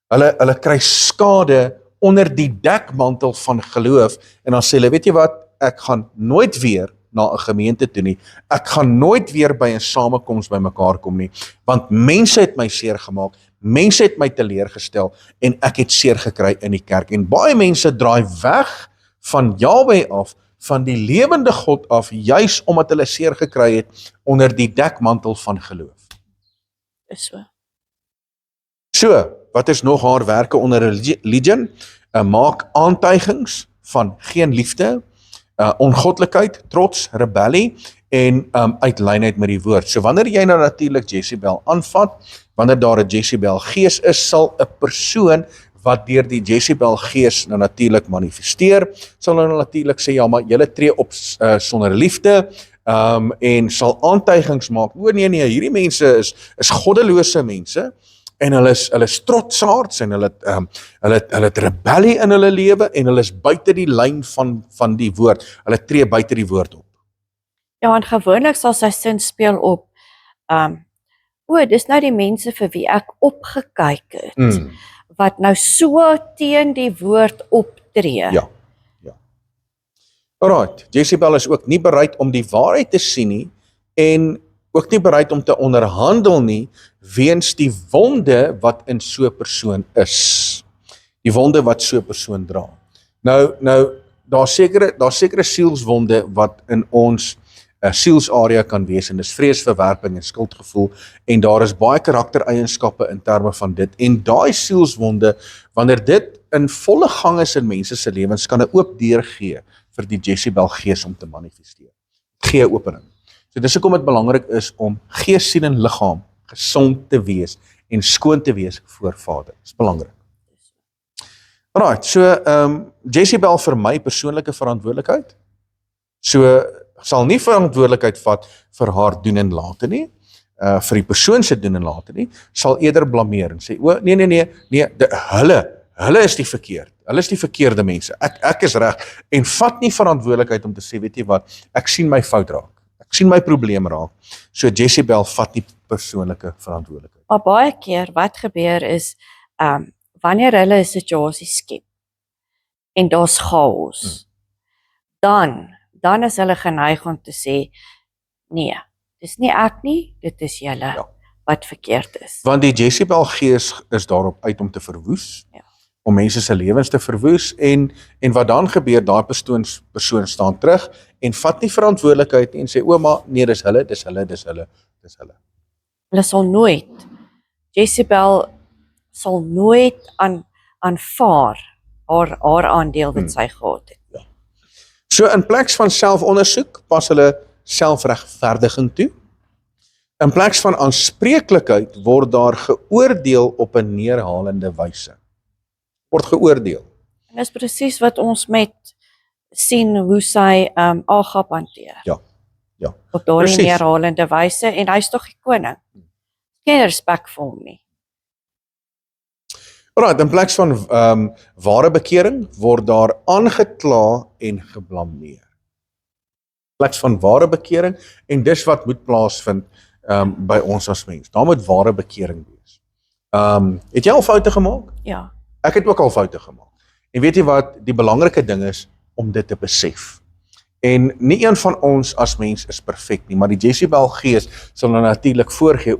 Hulle kry skade onder die dekmantel van geloof en dan sê hulle, weet jy wat, ek gaan nooit weer na 'n gemeente toe nie. Ek gaan nooit weer by 'n samekoms by mekaar kom nie, want mense het my seer gemaak, mense het my teleurgestel en ek het seer gekry in die kerk. En baie mense draai weg van Jahwe af, van die lewende God af, juis omdat hulle seer gekry het onder die dekmantel van geloof. Is so. So, wat is nog haar werke onder religion? Maak aantuigings van geen liefde, ongoddelikheid, trots, rebellie en uitlynheid met die woord. So wanneer jy nou natuurlik Jezebel aanvat, wanneer daar 'n Jezebel gees is, sal 'n persoon wat deur die Jezebel gees nou natuurlik manifesteer, sal nou natuurlik sê, ja, maar julle tree op sonder liefde, en sal aantuigings maak, nee, hierdie mense is goddelose mense, en hulle is trotsaards, en hulle het rebellie in hulle lewe, en hulle is buite die lyn van die woord, hulle tree buite die woord op. Ja, en gewoonlik sal sy sin speel op, dis nou die mense vir wie ek opgekyk het, wat nou so teen die woord optree. Ja. Alright, Jezebel is ook nie bereid om die waarheid te sien nie, en ook nie bereid om te onderhandel nie, weens die wonde wat in so 'n persoon is. Die wonde wat so 'n persoon dra. Nou, daar sekere sielswonde wat in ons sielsarea kan wees, en dis vreesverwerping en skuldgevoel, en daar is baie karaktereienskappe in terme van dit, en daai sielswonde, wanneer dit in volle gang is in mense se lewens, kan 'n oop deur gee vir die Jezebel gees om te manifesteer. Gee 'n opening. So dis hoekom dit belangrik is om gees, siel en liggaam gesond te wees en skoon te wees voor Vader. Dis belangrik. Alright, so Jezebel vir my persoonlike verantwoordelikheid. So sal nie verantwoordelikheid vat vir haar doen en late nie, vir die persoon se doen en late nie, sal eerder blameer en sê, o nee, hulle is die verkeerd. Hulle is die verkeerde mense. Ek is reg en vat nie verantwoordelikheid om te sê, weet jy wat, ek sien my fout raak. Ek sien my probleem raak. So Jezebel vat nie persoonlike verantwoordelikheid. Maar baie keer wat gebeur is wanneer hulle 'n situasie skep en daar's chaos, dan is hulle geneig om te sê nee, dis nie ek nie, dit is julle wat verkeerd is. Want die Jezebel gees is daarop uit om te verwoes, om mense se lewens te verwoes en wat dan gebeur, daai persoon staan terug en vat nie verantwoordelikheid en sê, maar nee, dis hulle. Hulle sal nooit, Jezebel sal nooit aanvaar haar aandeel wat sy gehad het. So in plek van selfondersoek, pas hulle selfregverdiging toe. In plek van aanspreeklikheid word daar geoordeel op 'n neerhalende wyse. Word geoordeel. En dis presies wat ons met sien hoe sy Agab hanteer. Ja. Op daardie Presies. neerhalende wyse en hy's tog die koning. Geen respek vir hom nie. Alright, in plek van ware bekering word daar aangekla en geblameer. In plek van ware bekering en dis wat moet plaasvind by ons as mens. Daar moet ware bekering wees. Het jy al foute gemaak? Ja. Ek het ook al foute gemaak. En weet jy wat, die belangrike ding is om dit te besef. En nie een van ons as mens is perfek nie, maar die Jezebel gees sal nou natuurlik voorgee,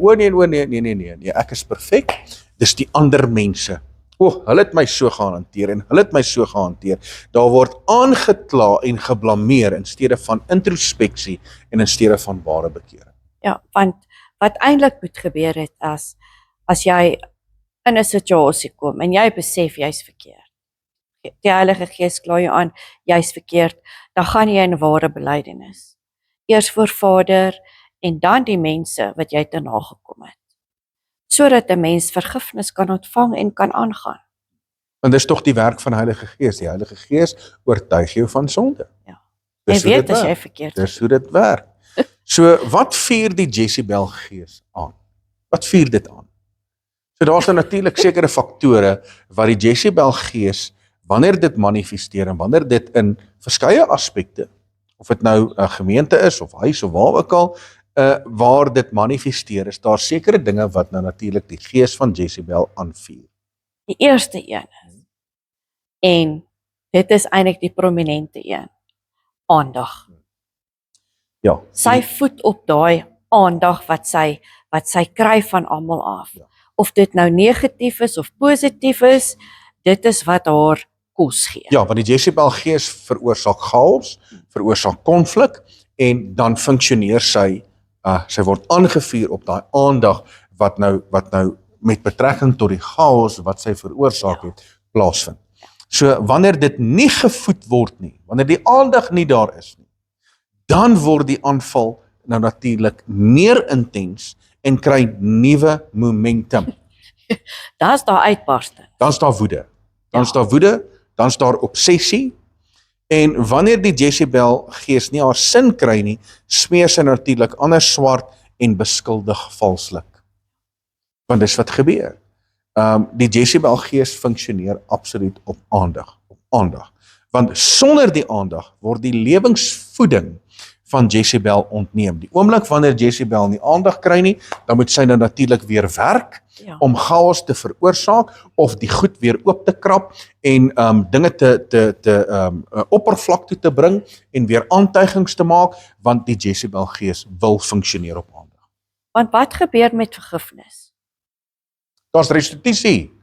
nee, ek is perfek, dis die ander mense. Hulle het my so gehanteer en hulle het my so gehanteer. Daar word aangekla en geblameer in steede van introspeksie en in steede van ware bekering. Ja, want wat eintlik moet gebeur het as jy in 'n situasie kom en jy besef jy's verkeerd. Die Heilige Gees kla jou aan, jy's verkeerd, dan gaan jy in ware belydenis. Eers voor Vader en dan die mense wat jy te nagekom het. Sodat 'n mens vergifnis kan ontvang en kan aangaan. Want dis tog die werk van die Heilige Gees. Die Heilige Gees oortuig jou van sonde. Ja. Dis Jy hoe weet dit as jy werk. verkeerd Dis hoe dit werk. So, wat vier die Jezebel gees aan? Wat vier dit aan? So daar's nou natuurlik sekere faktore wat die Jezebel gees, wanneer dit manifesteer en wanneer dit in verskeie aspekte, of dit nou 'n gemeente is of huis of waar ook al, waar dit manifesteer, is daar sekere dinge wat nou natuurlik die gees van Jezebel aanvuur. Die eerste een is, en dit is eintlik die prominente een, aandag. Ja. Sy voet op daai aandag wat sy kry van almal af. Ja. Of dit nou negatief is of positief is, dit is wat haar kos gee. Ja, want die Jezebel gees veroorsaak chaos, veroorsaak konflik en dan funksioneer sy word aangevuur op daai aandag wat nou met betrekking tot die chaos wat sy veroorsaak het, plaasvind. So wanneer dit nie gevoed word nie, wanneer die aandag nie daar is nie, dan word die aanval nou natuurlik meer intens en kry nuwe momentum. Daar's daar uitbarsting. Dan is daar woede. Dan is daar obsessie. En wanneer die Jezebel gees nie haar sin kry nie, smeer sy natuurlik ander swart en beskuldig valslik. Want dis wat gebeur. Die Jezebel gees funksioneer absoluut op aandag. Want sonder die aandag word die lewensvoeding van Jezebel ontneem. Die oomblik wanneer Jezebel nie aandag kry nie, dan moet sy nou natuurlik weer werk om chaos te veroorsaak of die goed weer oop te krap en dinge te oppervlak toe te bring en weer aantuigings te maak, want die Jezebel gees wil funksioneer op aandag. Want wat gebeur met vergifnis? Daar's restituisie.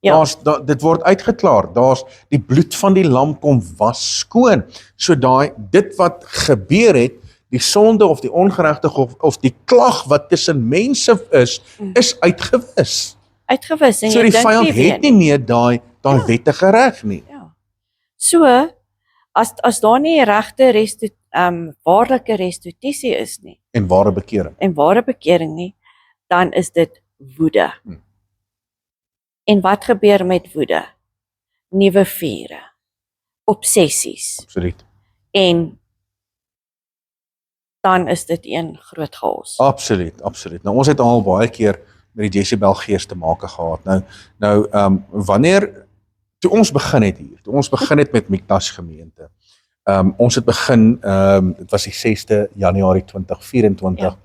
Ja. Dit word uitgeklaar. Daar's die bloed van die lam kom was skoon. So dit wat gebeur het, die sonde of die ongeregtigheid of die klag wat tussen mense is uitgewis. Uitgewis en So jy die dink vyand het nie meer daai wettige reg nie. Ja. So as daar nie regte waarlike restituisie is nie En ware bekering. en ware bekering nie, dan is dit woede. En wat gebeur met woede? Nuwe vure, obsessies Absoluut. en dan is dit een groot chaos. Absoluut, absoluut. Nou ons het al baie keer met die Jezebel gees te make gehad. Wanneer toe ons begin het hier, toe ons begin het met Mikdash gemeente. Ons het begin, dit was die 6de Januarie 2024,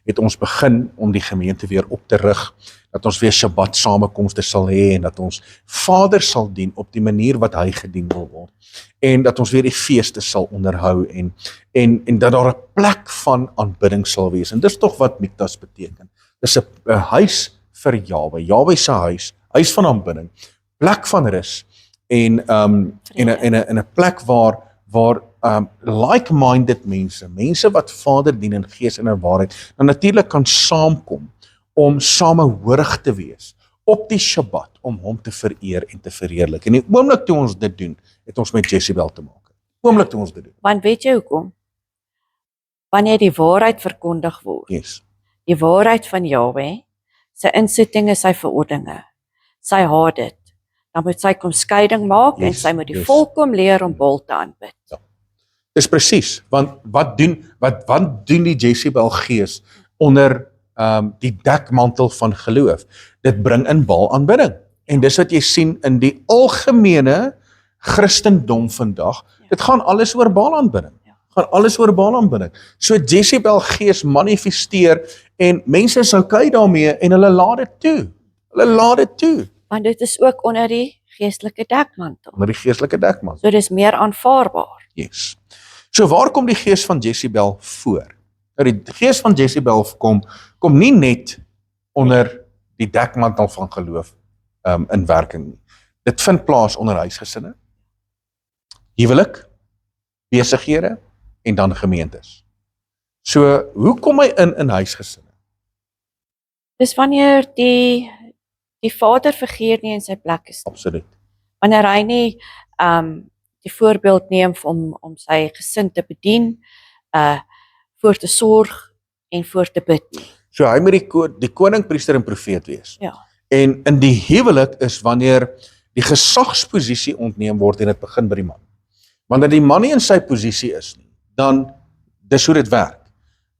het ons begin om die gemeente weer op te rig, dat ons weer Shabbat samekomste sal hê en dat ons Vader sal dien op die manier wat hy gedien wil word. En dat ons weer die feeste sal onderhou en dat daar 'n plek van aanbidding sal wees. En dis tog wat Mikdash beteken. Dis 'n huis vir Jahwe, Jahwe se huis van aanbidding, plek van rus en 'n plek waar like-minded mense wat Vader dien in gees en in waarheid, dan natuurlik kan saamkom om samehoorig te wees op die Shabbat, om hom te vereer en te verheerlik. En die oomblik toe ons dit doen, het ons met Jezebel te maak. Oomblik toe ons dit doen. Want weet jy hoekom? Wanneer die waarheid verkondig word, Yes. die waarheid van Jahwe, sy insettinge, sy verordeninge, sy haat dit, dan moet sy kom skeiding maak en sy moet die volk kom leer om hom te aanbid. Dis presies, want wat doen die Jezebel gees onder die dekmantel van geloof? Dit bring in Baal aanbidding. En dis wat jy sien in die algemene Christendom vandag. Dit gaan alles oor Baal aanbidding. Gaan alles oor Baal aanbidding. So Jezebel gees manifesteer en mense is okay daarmee en hulle laat dit toe. Hulle laat dit toe. Want dit is ook onder die geestelike dekmantel. Onder die geestelike dekmantel. So dis meer aanvaarbaar. Yes. So waar kom die gees van Jezebel voor? Nou die gees van Jezebel kom nie net onder die dekmantel van geloof in werking nie. Dit vind plaas onder huisgesinne, huwelik, besighede en dan gemeentes. So hoe kom hy in huisgesinne? Dis wanneer die vader figuur nie in sy plek is nie. Absoluut. Wanneer hy nie die voorbeeld neem om sy gesin te bedien, voor te sorg en voor te bid nie. So hy moet die koning, priester en profeet wees. Ja. En in die huwelik is wanneer die gesagsposisie ontneem word en dit begin by die man. Wanneer die man nie in sy posisie is nie, dan dis hoe dit werk.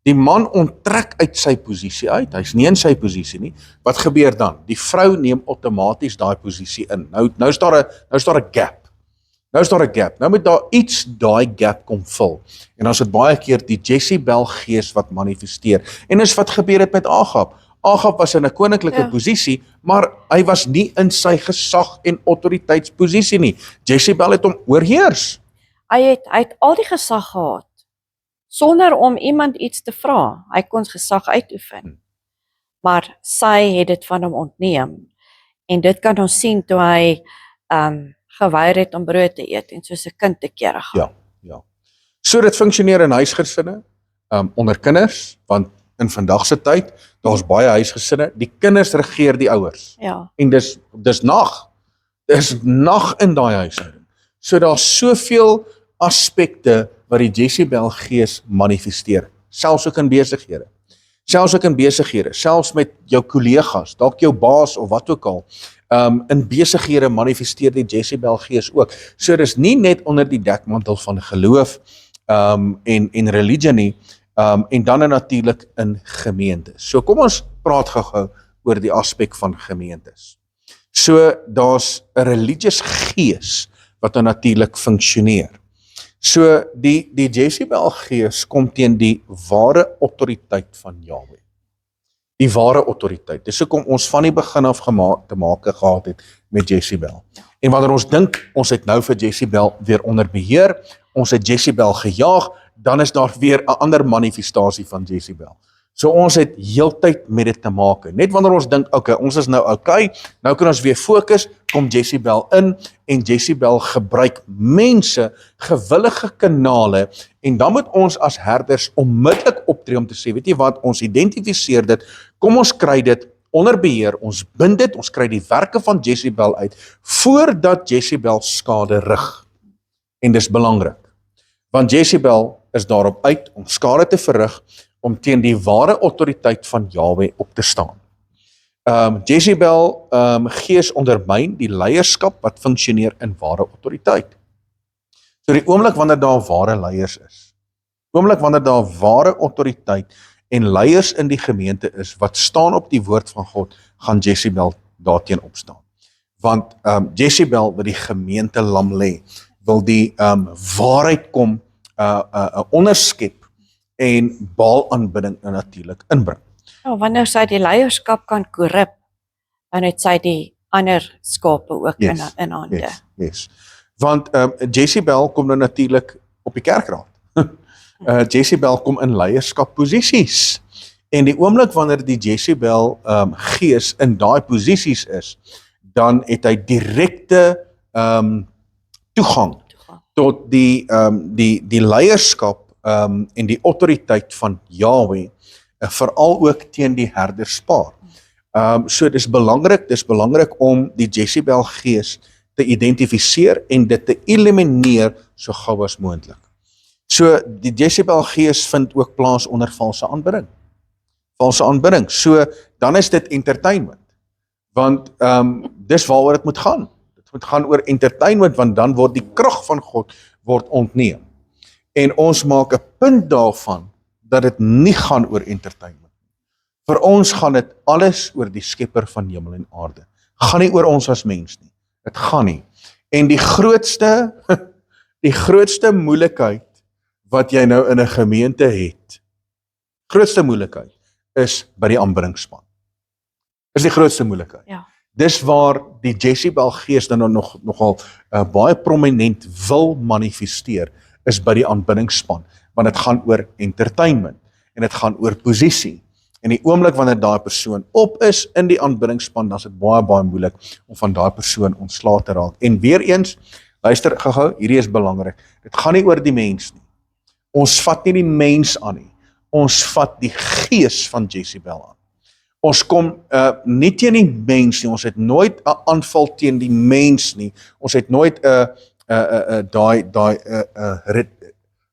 Die man onttrek uit sy posisie uit, hy's nie in sy posisie nie. Wat gebeur dan? Die vrou neem outomaties daai posisie in. Nou is daar 'n gap. Nou moet daar iets daai gap kom vul. En dan is dit baie keer die Jezebel gees wat manifesteer. En dis wat gebeur het met Agab. Agab was in 'n koninklike posisie, maar hy was nie in sy gesag en autoriteitsposisie nie. Jezebel het hom oorheers. Hy het al die gesag gehad, sonder om iemand iets te vra. Hy kon gesag uitoefen. Maar sy het dit van hom ontneem. En dit kan ons sien toe hy geweier het om brood te eet en soos 'n kind te kere gaan. Ja. So dit funksioneer in huisgesinne, onder kinders, want in vandag se tyd, daar's baie huisgesinne, die kinders regeer die ouers. Ja. En dis nag. Dis nag in daai huishouding. So daar's soveel aspekte wat die Jezebel gees manifesteer, selfs ook in besighede. Selfs met jou kollegas, dalk jou baas of wat ook al. In besighede manifesteer die Jezebel gees ook. So dis nie net onder die dekmantel van geloof en religie nie, en dan natuurlik in gemeentes. So kom ons praat gou-gou oor die aspek van gemeentes. So daar's 'n religious gees wat dan natuurlik funksioneer. So die Jezebel gees kom teen die ware autoriteit van Jahwe. Die ware autoriteit. Dis hoekom ons van die begin af te maak gehad het met Jezebel. En wanneer ons dink ons het nou vir Jezebel weer onder beheer, ons het Jezebel gejaag, dan is daar weer 'n ander manifestasie van Jezebel. So ons het heeltyd met dit te maak. Net wanneer ons dink, okay, ons is nou okay, nou kan ons weer fokus, kom Jezebel in en Jezebel gebruik mense, gewillige kanale en dan moet ons as herders onmiddellik optree om te sê, weet jy wat, ons identifiseer dit, kom ons kry dit onder beheer, ons bind dit, ons kry die werke van Jezebel uit, voordat Jezebel skade rig. En dis belangrik, want Jezebel is daarop uit om skade te verrig, om teen die ware autoriteit van Jahwe op te staan. Jezebel gees ondermyn die leierskap wat funksioneer in ware autoriteit. So die oomblik wanneer daar ware leiers is, Oomblik wanneer daar ware autoriteit en leiers in die gemeente is wat staan op die woord van God, gaan Jezebel daarteen opstaan. Want Jezebel wil die gemeente lam lê, wil die waarheid kom onderskep en baalaanbidding natuurlik inbring. Ja, wanneer sy die leierskap kan korrup, dan het sy die ander skape ook in hande. Yes. Want Jezebel kom nou natuurlik op die kerkraad. Jezebel kom in leierskapposisies. En die oomblik wanneer die Jezebel gees in daai posisies is, dan het hy direkte toegang tot die leierskap en die autoriteit van Yahweh, veral ook teen die herderspaar. So dis belangrik om die Jezebel gees te identifiseer en dit te elimineer so gou as moontlik. So die Jezebel gees vind ook plaas onder valse aanbidding. Valse aanbidding. So dan is dit entertainment. Want dis waaroor dit moet gaan. Dit moet gaan oor entertainment, want dan word die krag van God word ontneem. En ons maak 'n punt daarvan dat dit nie gaan oor entertainment. Vir ons gaan dit alles oor die skepper van hemel en aarde. Gaan nie oor ons as mens nie. Dit gaan nie. En die grootste moeilikheid wat jy nou in 'n gemeente het, grootste moeilikheid is by die aanbiddingspan. Is die grootste moeilikheid. Ja. Dis waar die Jezebel gees dan nogal baie prominent wil manifesteer, is by die aanbiddingsspan, want dit gaan oor entertainment en dit gaan oor posisie. En die oomblik wanneer daai persoon op is in die aanbiddingsspan, dan is dit baie moeilik om van daai persoon ontslae te raak. En weer eens, luister gou, hierdie is belangrik. Dit gaan nie oor die mens nie. Ons vat nie die mens aan nie. Ons vat die gees van Jezebel aan. Ons kom nie teen die mens nie. Ons het nooit 'n aanval teen die mens nie. Ons het nooit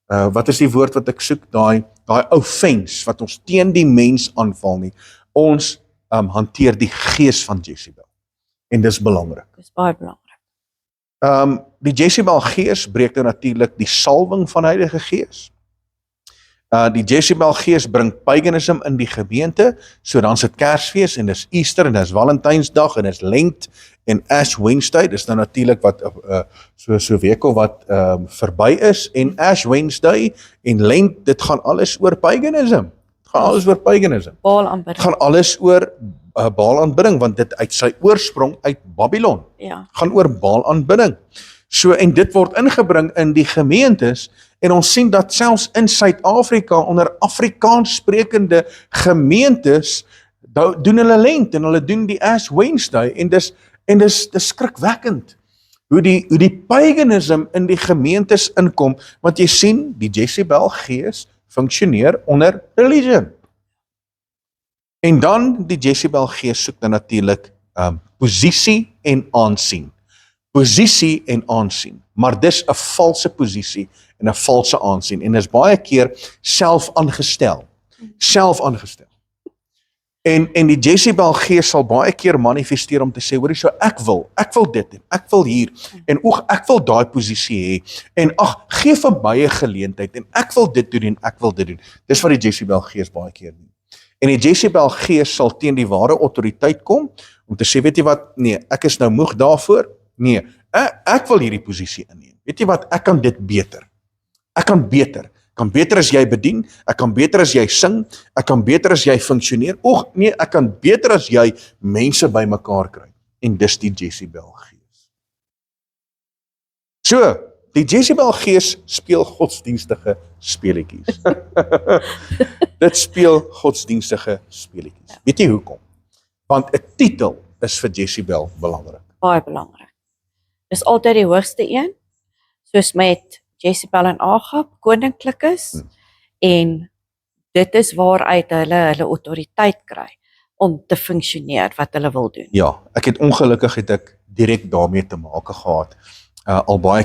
wat is die woord wat ek soek? Daai offense wat ons teen die mens aanval nie. Ons hanteer die gees van Jezebel. En dis belangrik. Dis baie belangrik. Die Jezebel gees breek nou natuurlik die salwing van die Heilige Gees. Die Jezebel gees bring paganism in die gemeente, so dan is dit Kersfees en dis Easter en dis Valentynsdag en dis Lent en Ash Wednesday, dis nou natuurlik wat so week of wat verby is, en Ash Wednesday en Lent, dit gaan alles oor paganism. Dit gaan alles oor paganism. Baalaanbidding. Dit gaan alles oor baalaanbidding, want dit uit sy oorsprong uit Babylon. Ja. Gaan oor baalaanbidding. So, en dit word ingebring in die gemeentes, en ons sien dat selfs in Suid-Afrika, onder Afrikaans sprekende gemeentes, doen hulle Lent, en hulle doen die Ash Wednesday, en dis skrikwekkend, hoe die paganism in die gemeentes inkom, want jy sien, die Jezebel gees funksioneer onder religion. En dan die Jezebel gees soek dan natuurlik posisie en aansien. Posisie en aansien, maar dis 'n valse posisie en 'n valse aansien, en is baie keer self aangestel. En die Jezebel gees sal baie keer manifesteer om te sê, hoorie, so ek wil dit en ek wil hier, en ek wil daai posisie hê, en gee vir my 'n geleentheid, en ek wil dit doen en ek wil dit doen. Dis wat die Jezebel gees baie keer doen. En die Jezebel gees sal teen die ware autoriteit kom, om te sê, weet jy wat, nee, ek is nou moeg daarvoor, nee, ek wil hierdie posisie inneem. Weet jy wat, ek kan dit beter. Ek kan beter as jy bedien, ek kan beter as jy sing, ek kan beter as jy funksioneer, nee, ek kan beter as jy mense bymekaar kry. En dis die Jezebel gees. So, die Jezebel gees speel godsdienstige speletjies. Dit speel godsdienstige speletjies. Weet jy hoekom? Want 'n titel is vir Jezebel belangrik. Baie belangrik. Dis altyd die hoogste een, soos met Jezebel en Agab, koninklik is, en dit is waaruit hulle autoriteit kry, om te funksioneer wat hulle wil doen. Ja, ongelukkig het ek direk daarmee te maak gehad, al baie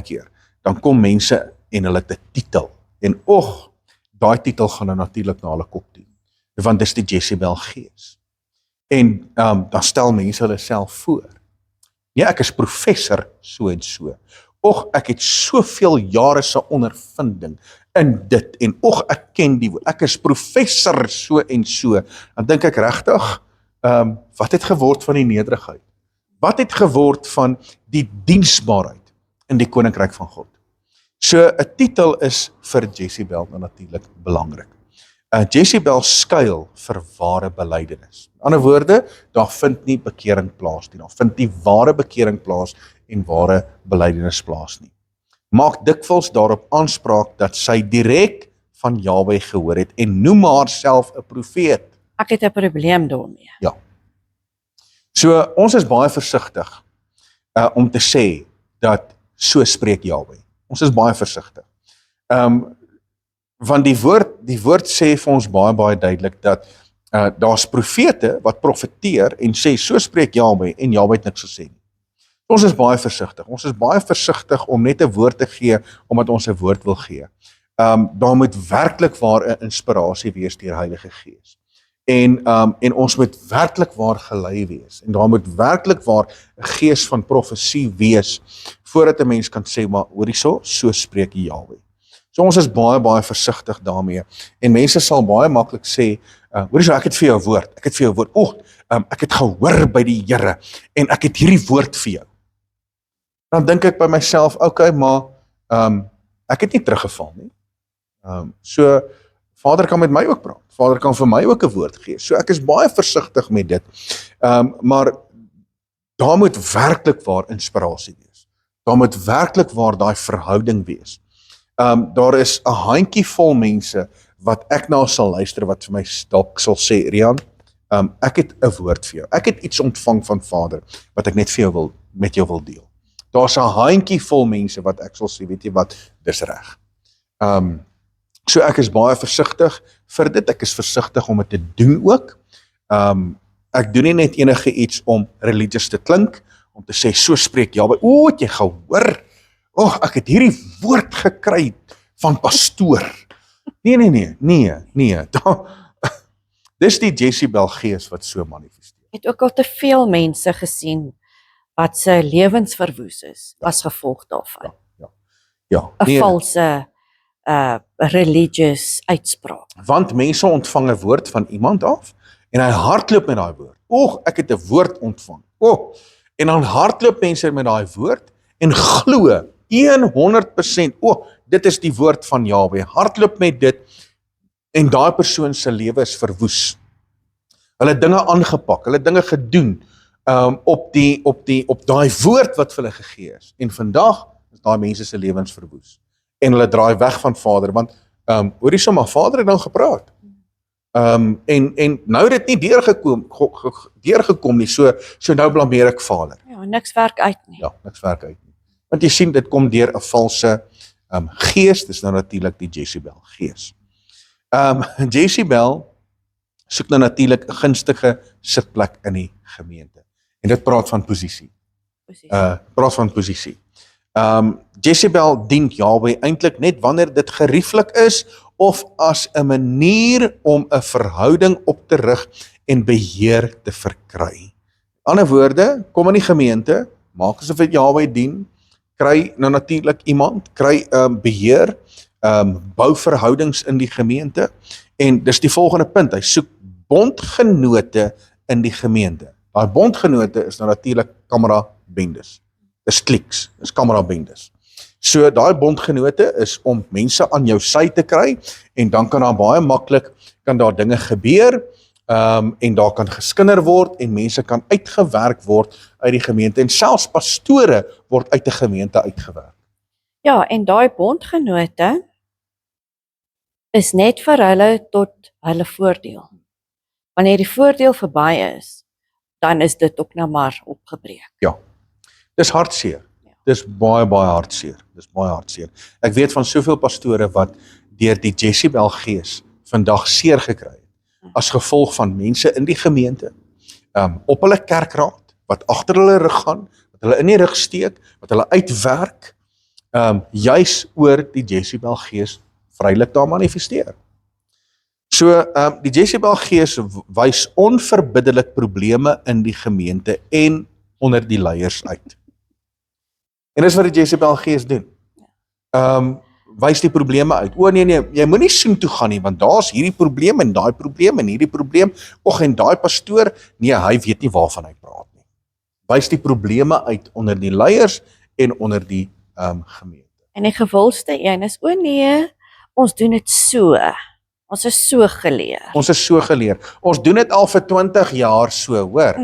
keer. Dan kom mense en hulle het 'n titel, en daai titel gaan nou natuurlik na hulle kop toe, want dis die Jezebel gees. En dan stel mense hulle self voor. Ja, ek is professor so en so, Och, ek het soveel jare se ondervinding in dit, en och, ek ken die woord, ek is professor so en so, dan dink ek regtig, wat het geword van die nederigheid? Wat het geword van die diensbaarheid in die koninkryk van God? So, 'n titel is vir Jezebel natuurlik belangrik. Jezebel skuil vir ware belydenis. In ander woorde, daar vind nie bekering plaas nie, daar vind nie ware bekering plaas en ware belydenis plaas nie. Maak dikwels daarop aanspraak dat sy direk van Jahwe gehoor het en noem haarself 'n profeet. Ek het 'n probleem daarmee. Ja. So, ons is baie versigtig om te sê dat so spreek Jahwe. Ons is baie versigtig. Want die woord sê vir ons baie duidelik dat daar's profete wat profeteer en sê, so spreek Jahwe, en Jahwe het niks gesê nie. Ons is baie versigtig. Ons is baie versigtig om net 'n woord te gee, omdat ons 'n woord wil gee. Daar moet werklik waar 'n inspirasie wees deur Heilige Gees. En ons moet werklik waar gelei wees. En daar moet werklik waar 'n gees van profesie wees, voordat 'n mens kan sê, maar hoor hierso, so spreek Jahwe. So ons is baie versigtig daarmee. En mense sal baie maklik sê, hoor hierso, ek het vir jou 'n woord, ek het vir jou 'n woord. Ek het gehoor by die Here, en ek het hierdie woord vir jou. Dan dink ek by myself, okay, maar ek het nie teruggeval nie. So, Vader kan met my ook praat. Vader kan vir my ook 'n woord gee. So ek is baie versigtig met dit. Maar daar moet werklik waar inspirasie wees. Daar moet werklik waar daai verhouding wees. Daar is 'n handjievol mense wat ek na sal luister, wat vir my dalk sal sê, Rian, ek het 'n woord vir jou. Ek het iets ontvang van Vader, wat ek net vir jou met jou wil deel. Daar's 'n handjievol mense wat ek sal sê, weet jy wat, dis reg. So ek is baie versigtig vir dit, ek is versigtig om dit te doen ook. Ek doen nie net enige iets om religious te klink, om te sê, so spreek Jahwe, het jy gehoor? Ek het hierdie woord gekry van pastoor. Nee. Dis die Jezebel gees wat so manifesteer. Ek het ook al te veel mense gesien wat se lewens verwoes is as gevolg daarvan. Ja. 'n valse religious uitspraak. Want mense ontvang 'n woord van iemand af, en hy hardloop met daai woord. Ek het 'n woord ontvang. En dan hardloop mense met daai woord, en glo 100%, dit is die woord van Jahwe. Hardloop met dit, en daai persoon se lewe is verwoes. Hulle het dinge aangepak, hulle het dinge gedoen, op daai woord wat vir hulle gegee is. En vandag is daai mense se lewens verwoes. En hulle draai weg van Vader, want hoor jy sommer, Vader het dan gepraat. En nou het dit nie deurgekom nie, so nou blameer ek Vader. Ja, niks werk uit nie. Ja, niks werk uit nie. Want jy sien, dit kom deur 'n valse gees, dis nou natuurlik die Jezebel gees. Jezebel soek nou natuurlik 'n gunstige sitplek in die gemeente. En dit praat van posisie. Jezebel dien Jahwe eintlik net wanneer dit gerieflik is, of as 'n manier om 'n verhouding op te rig en beheer te verkry. Ander woorde, kom in die gemeente, maak asof dit Jahwe dien, kry nou natuurlik iemand, kry beheer, bou verhoudings in die gemeente, en dis die volgende punt, hy soek bondgenote in die gemeente. Daai bondgenote is nou natuurlik kamerabendes. Dis kliks, dis kamerabendes. So daai bondgenote is om mense aan jou sy te kry, en dan kan daar baie maklik dinge gebeur, en daar kan geskinder word, en mense kan uitgewerk word uit die gemeente, en selfs pastore word uit 'n gemeente uitgewerk. Ja, en daai bondgenote is net vir hulle tot hulle voordeel. Wanneer die voordeel verby is, dan is dit ook nou maar opgebreek. Ja, dis hartseer. Dis baie hartseer. Ek weet van soveel pastore wat deur die Jezebel gees vandag seer gekry het, as gevolg van mense in die gemeente, op hulle kerkraad, wat agter hulle rug gaan, wat hulle in die rug steek, wat hulle uitwerk, juis oor die Jezebel gees vrylik daar manifesteer. So, die Jezebel gees wys onverbiddelik probleme in die gemeente en onder die leiers uit. En dis wat die Jezebel gees doen. Wys die probleme uit. Nee, jy moenie soen toe gaan nie, want daar's hierdie probleem en daai probleem en hierdie probleem. En daai pastoor, nee, hy weet nie waarvan hy praat nie. Wys die probleme uit onder die leiers en onder die gemeente. En die gewildste een is, nee, ons doen dit so. Ons is so geleer. Ons is so geleer. Ons doen dit al vir 20 jaar so, hoor.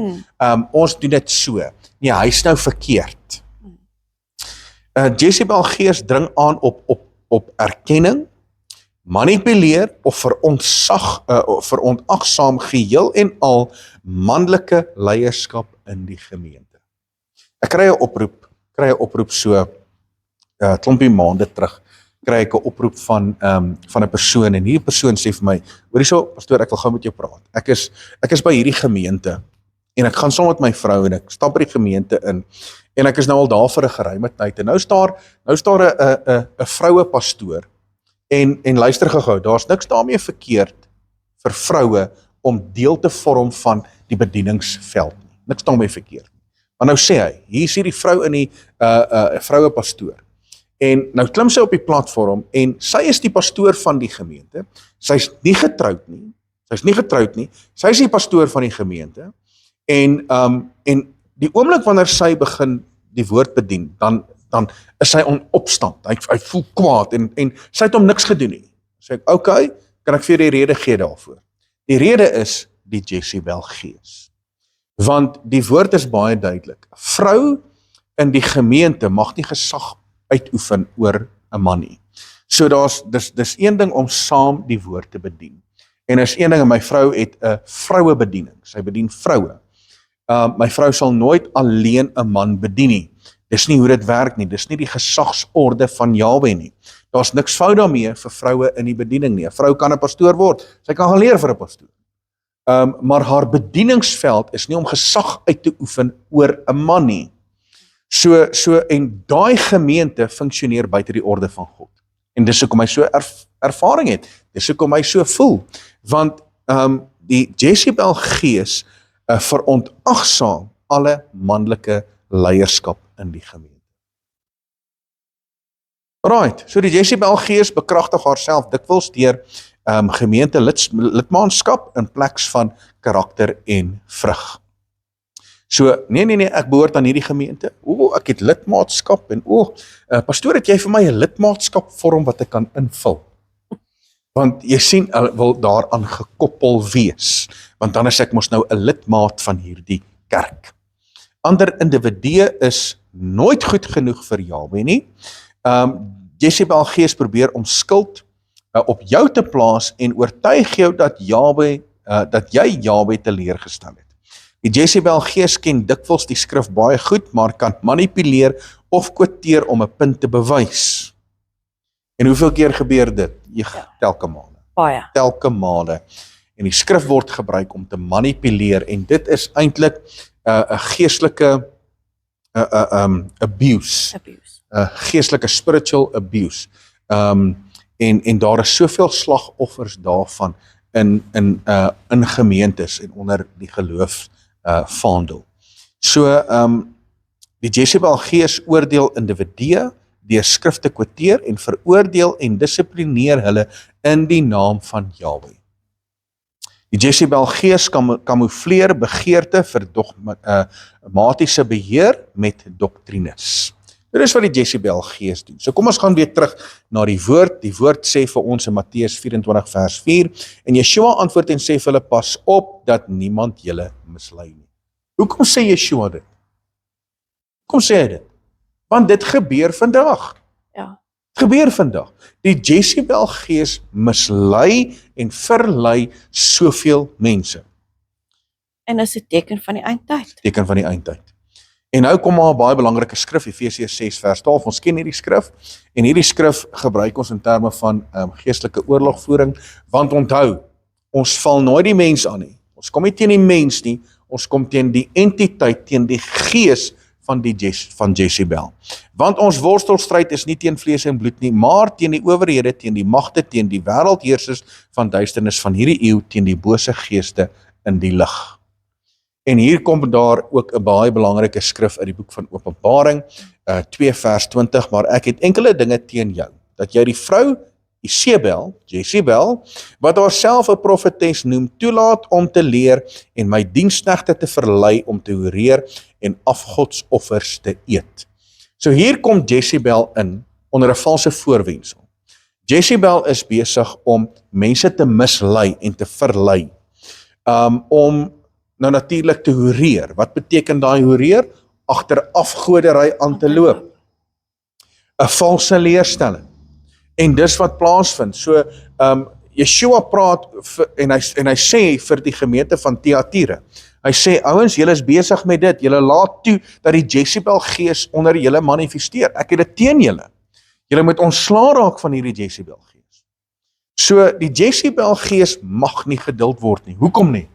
Ons doen dit so. Nee, hy's nou verkeerd. Jezebel gees dring aan op erkenning, manipuleer of verontagsaam geheel en al manlike leierskap in die gemeente. Ek kry 'n oproep so klompie maande terug, kry ek 'n oproep van 'n persoon en hierdie persoon sê vir my, hoor hierso pastoor, ek wil gou met jou praat. Ek is by hierdie gemeente en ek gaan saam met my vrou en ek stap by die gemeente in en ek is nou al daar vir 'n geruime tyd en nou staan 'n vroue pastoor en luister gou, daar's niks daarmee verkeerd vir vroue om deel te vorm van die bedieningsveld nie. Niks daarmee verkeerd nie. Maar nou sê hy, hier is hierdie vrou in die vroue pastoor. En nou klim sy op die platform en sy is die pastoor van die gemeente. Sy's nie getroud nie. Sy is die pastoor van die gemeente. En die oomblik wanneer sy begin die woord bedien, dan is sy opstand. Hy voel kwaad en sy het hom niks gedoen nie. Sê ek, okay, kan ek vir die rede gee daarvoor? Die rede is die Jezebel gees. Want die woord is baie duidelik. Vrou in die gemeente mag nie gesag uitoefen oor 'n man nie. So dis een ding om saam die woord te bedien. En is een ding, en my vrou het 'n vroue bediening. Sy bedien vroue. My vrou sal nooit alleen 'n man bedien nie. Dis nie hoe dit werk nie. Dis nie die gesagsorde van Jahwe nie. Daar's niks fout daarmee vir vroue in die bediening nie. 'n Vrou kan 'n pastoor word. Sy kan gaan leer vir 'n pastoor. Maar haar bedieningsveld is nie om gesag uit te oefen oor 'n man nie. So en daai gemeente funksioneer buite die orde van God. En dis hoekom hy so ervaring het. Dis hoekom hy so voel. Want die Jezebel gees verontagsaam alle manlike leierskap in die gemeente. Right, so die Jezebel gees bekragtig haarself dikwels deur gemeente lidmaatskap in plek van karakter en vrug. So, nee, ek behoort aan hierdie gemeente. Ek het lidmaatskap en pastoor, het jy vir my 'n lidmaatskap vorm wat ek kan invul? Want jy sien, hulle wil daaraan gekoppel wees, want dan is ek mos nou 'n lidmaat van hierdie kerk. Ander individue is nooit goed genoeg vir Jahwe nie. Jezebel gees probeer om skuld op jou te plaas en oortuig jou dat jy Jahwe teleurgestel het. Die Jezebel gees ken dikwels die skrif baie goed, maar kan manipuleer of kwoteer om 'n punt te bewys. En hoeveel keer gebeur dit? Telke male. Baie. Telke male. En die skrif word gebruik om te manipuleer en dit is eintlik 'n geestelike abuse. Geestelike spiritual abuse. En daar is soveel slagoffers daarvan in gemeentes en onder die geloof vaandel. So die Jezebel gees oordeel individue deur skrif te kwoteer en veroordeel en dissiplineer hulle in die naam van Jahwe. Die Jezebel gees kamoufleer begeerte vir dogmatiese beheer met doktrines. Dit is wat die Jezebel gees doen. So kom ons gaan weer terug na die woord. Die woord sê vir ons in Matteus 24 vers 4, en Yeshua antwoord en sê vir hulle, pas op dat niemand julle mislei nie. Hoekom sê Yeshua dit? Hoekom sê hy dit? Want dit gebeur vandag. Ja. Dit gebeur vandag. Die Jezebel gees mislei en verlei soveel mense. En is 'n teken van die eindtyd. Teken van die eindtyd. En nou kom maar 'n baie belangrike skrif, Efesiërs 6 vers 12. Ons ken hierdie skrif en hierdie skrif gebruik ons in terme van geestelike oorlogvoering, want onthou, ons val nooit die mens aan nie. Ons kom nie teen die mens nie, ons kom teen die entiteit, teen die gees van Jezebel. Want ons worstelstryd is nie teen vlees en bloed nie, maar teen die owerhede, teen die magte, teen die wêreldheersers van duisternis van hierdie eeu, teen die bose geeste in die lig. En hier kom daar ook 'n baie belangrike skrif uit die boek van Openbaring, 2 vers 20, maar ek het enkele dinge teen jou, dat jy die vrou Jezebel, wat haarself 'n profetes noem, toelaat om te leer en my diensknegte te verlei om te horeer en afgodsoffers te eet. So hier kom Jezebel in onder 'n valse voorwendsel. Jezebel is besig om mense te mislei en te verlei, om nou natuurlik te horeer. Wat beteken daai horeer? Agter afgodery aan te loop. 'n Valse leerstelling. En dis wat plaasvind. So, Yeshua praat en hy sê vir die gemeente van Thyatira. Hy sê, ouens, julle is besig met dit. Julle laat toe dat die Jezebel gees onder julle manifesteer. Ek het dit teen julle. Julle moet ontslaa raak van hierdie Jezebel gees. So, die Jezebel gees mag nie geduld word nie. Hoekom nie?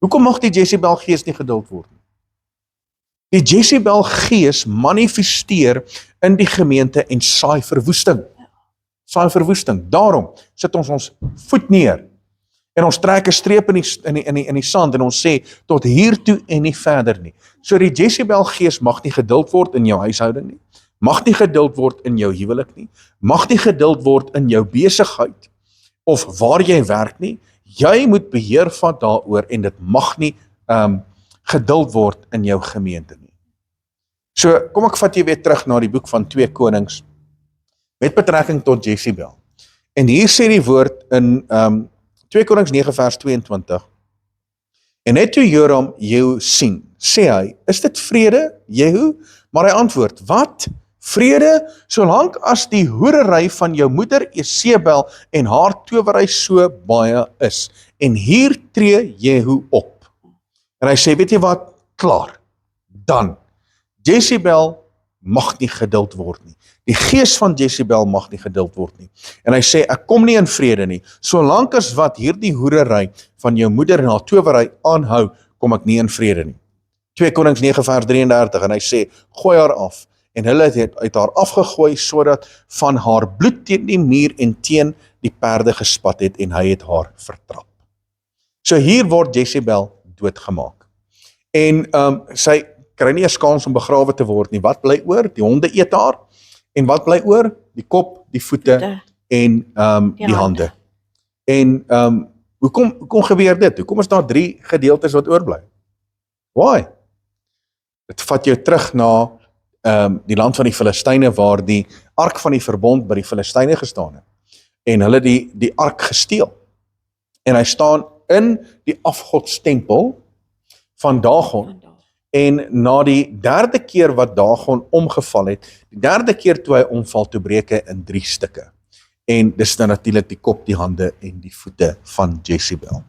Hoekom mag die Jezebel gees nie geduld word nie? Die Jezebel gees manifesteer in die gemeente en saai verwoesting. Saai verwoesting. Daarom sit ons voet neer en ons trek 'n streep in die sand en ons sê tot hier toe en nie verder nie. So die Jezebel gees mag nie geduld word in jou huishouding nie. Mag nie geduld word in jou huwelik nie. Mag nie geduld word in jou besigheid of waar jy werk nie. Jy moet beheer vat daaroor en dit mag nie geduld word in jou gemeente nie. So, kom ek vat jy weer terug na die boek van 2 Konings met betrekking tot Jezebel. En hier sê die woord in 2 Konings 9 vers 22. En net toe Joram Jehu sien, sê hy, is dit vrede, Jehu? Maar hy antwoord, wat? Vrede, solank as die hoerery van jou moeder Jezebel en haar towery so baie is. En hier tree Jehu op. En hy sê, weet jy wat? Klaar. Dan. Jezebel mag nie geduld word nie. Die gees van Jezebel mag nie geduld word nie. En hy sê, ek kom nie in vrede nie. Solank as wat hierdie hoerery van jou moeder en haar towery aanhou, kom ek nie in vrede nie. 2 Konings 9 vers 33 en hy sê, gooi haar af. En hulle het uit haar afgegooi, sodat van haar bloed teen die muur en teen die perde gespat het en hy het haar vertrap. So hier word Jezebel doodgemaak. En sy kry nie 'n kans om begrawe te word nie. Wat bly oor? Die honde eet haar. En wat bly oor? Die kop, die voete en die hande. En hoekom gebeur dit? Hoekom is daar 3 gedeeltes wat oorbly? Why? Dit vat jou terug na die land van die Filistyne waar die ark van die verbond by die Filistyne gestaan het. En hulle die ark gesteel. En hy staan in die afgodstempel van Dagon. En na die 3de keer wat Dagon omgeval het, die 3de keer toe hy omval, toe breek hy in 3 stukke. En dis dan natuurlik die kop, die hande en die voete van Jezebel.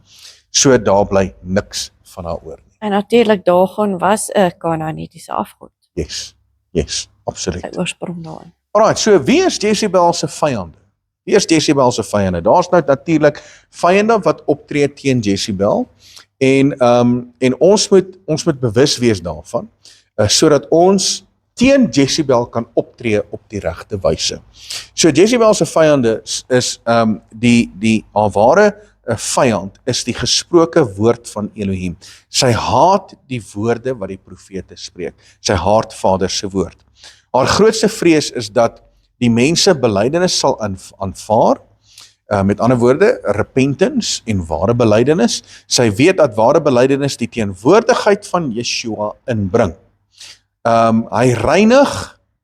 So daar bly niks van haar oor nie. En natuurlik Dagon was 'n Kanaanitiese afgod. Yes, absoluut. Sy oorsprong daarin. Alright, so wie is Jezebel se vyande? Wie is Jezebel se vyande? Daar's nou natuurlik vyande wat optree teen Jezebel. En ons moet bewus wees daarvan, sodat ons teen Jezebel kan optree op die regte wyse. So Jezebel se vyande is haar ware vyand is die gesproke woord van Elohim. Sy haat die woorde wat die profete spreek. Sy haat Vader se woord. Haar grootste vrees is dat die mense belydenis sal aanvaar. Met ander woorde, repentance en ware belydenis. Sy weet dat ware belydenis die teenwoordigheid van Yeshua inbring.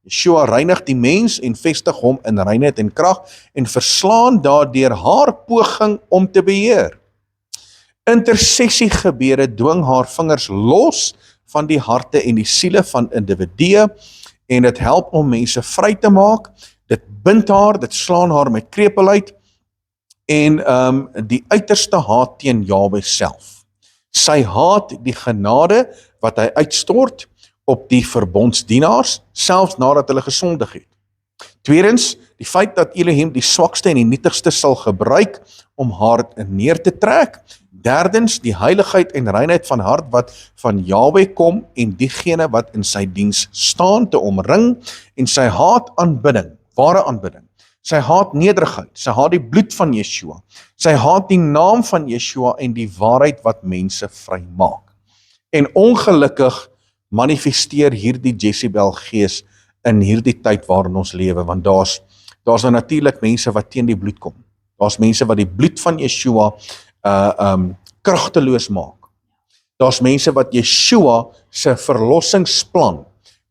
Yeshua reinig die mens en vestig hom in reinheid en krag en verslaan daardeur haar poging om te beheer. Intersessiegebede dwing haar vingers los van die harte en die siele van individue en dit help om mense vry te maak. Dit bind haar, dit slaan haar met krepelheid en die uiterste haat teen Jahwe self. Sy haat die genade wat hy uitstort op die verbondsdienaars, selfs nadat hulle gesondig het. Tweedens, die feit dat Elohim die swakste en die nietigste sal gebruik om haar neer te trek. Derdens, die heiligheid en reinheid van hart wat van Jahwe kom en diegene wat in sy diens staan te omring en sy haat aanbidding, ware aanbidding. Sy haat nederigheid, sy haat die bloed van Yeshua, sy haat die naam van Yeshua en die waarheid wat mense vry maak. En ongelukkig manifesteer hierdie Jezebel gees in hierdie tyd waarin ons lewe, want daar's nou natuurlik mense wat teen die bloed kom. Daar's mense wat die bloed van Yeshua kragteloos maak. Daar's mense wat Yeshua se verlossingsplan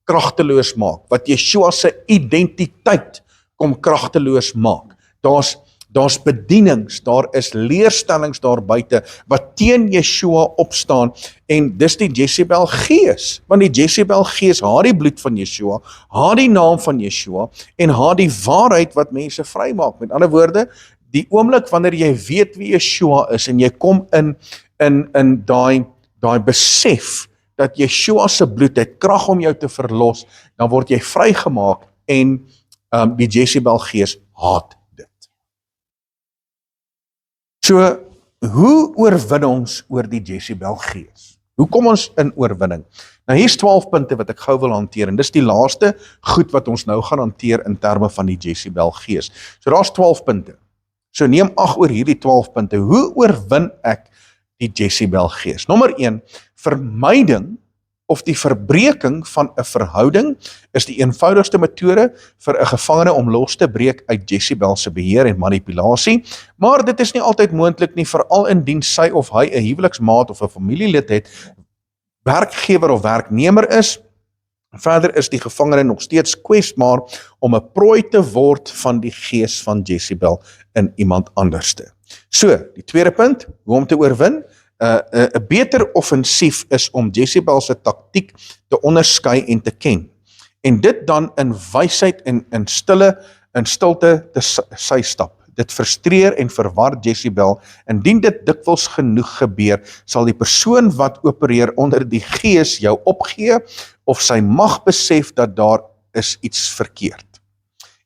kragteloos maak, wat Yeshua se identiteit kom kragteloos maak. Daar's bedienings, daar is leerstellings daar buite wat teen Yeshua opstaan, en dis die Jezebel gees, want die Jezebel gees haat die bloed van Yeshua, haat die naam van Yeshua, en haat die waarheid wat mense vrymaak. Met ander woorde, die oomblik wanneer jy weet wie Yeshua is, en jy kom in daai besef, dat Yeshua se bloed het krag om jou te verlos, dan word jy vrygemaak, en die Jezebel gees haat dit. So, hoe oorwin ons oor die Jezebel gees? Hoe kom ons in oorwinning? Nou hier's 12 punte wat ek gou wil hanteer, en dis die laaste goed wat ons nou gaan hanteer in terme van die Jezebel gees. So daar's 12 punte. So neem ag oor hierdie 12 punte. Hoe oorwin ek die Jezebel gees? Nommer 1, vermyding of die verbreeking van 'n verhouding is die eenvoudigste metode vir 'n gevangene om los te breek uit Jezebel se beheer en manipulasie, maar dit is nie altyd moontlik nie, veral indien sy of hy 'n huweliksmaat of 'n familielid het, werkgewer of werknemer is. Verder is die gevangene nog steeds kwesbaar om 'n prooi te word van die gees van Jezebel in iemand anderste. So, die tweede punt, hoe om te oorwin. 'n beter offensief is om Jezebel se taktiek te onderskei en te ken, en dit dan in wysheid en in stilte te sy stap. Dit frustreer en verwar Jezebel. Indien dit dikwels genoeg gebeur, sal die persoon wat opereer onder die gees jou opgee, of sy mag besef dat daar is iets verkeerd.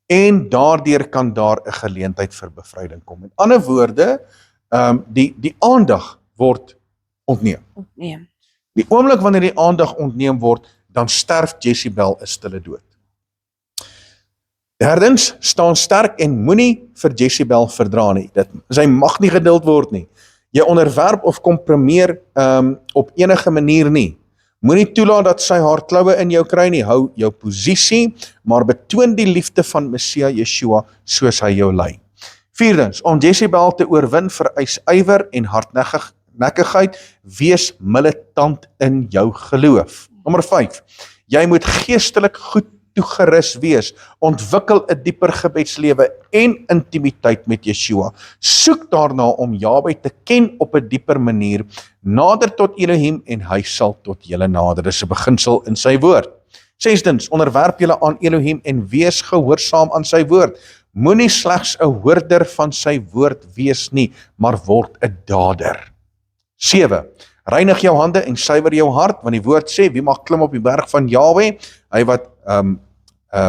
En daardeur kan daar 'n geleentheid vir bevryding kom. In ander woorde, die aandag word ontneem. Die oomblik wanneer die aandag ontneem word, dan sterf Jezebel 'n stille dood. Derdens, staan sterk en moenie vir Jezebel verdra nie. Sy mag nie geduld word nie. Jy onderwerp of kompromeer op enige manier nie. Moenie toelaat dat sy haar kloue in jou kry nie. Hou jou posisie, maar betoon die liefde van Messia Yeshua soos hy jou lei. Vierdens, om Jezebel te oorwin vereis ywer en hardnekkigheid, wees militant in jou geloof. Nommer 5, jy moet geestelik goed toegerus wees, ontwikkel 'n dieper gebedslewe en intimiteit met Yeshua. Soek daarna om Jahwe te ken op 'n dieper manier, nader tot Elohim en hy sal tot julle nader. Dis 'n beginsel in sy woord. Sestens, onderwerp julle aan Elohim en wees gehoorsaam aan sy woord. Moenie slegs 'n hoorder van sy woord wees nie, maar word 'n dader. 7. Reinig jou hande en suiwer jou hart, want die woord sê, wie mag klim op die berg van Jahwe? Hy wat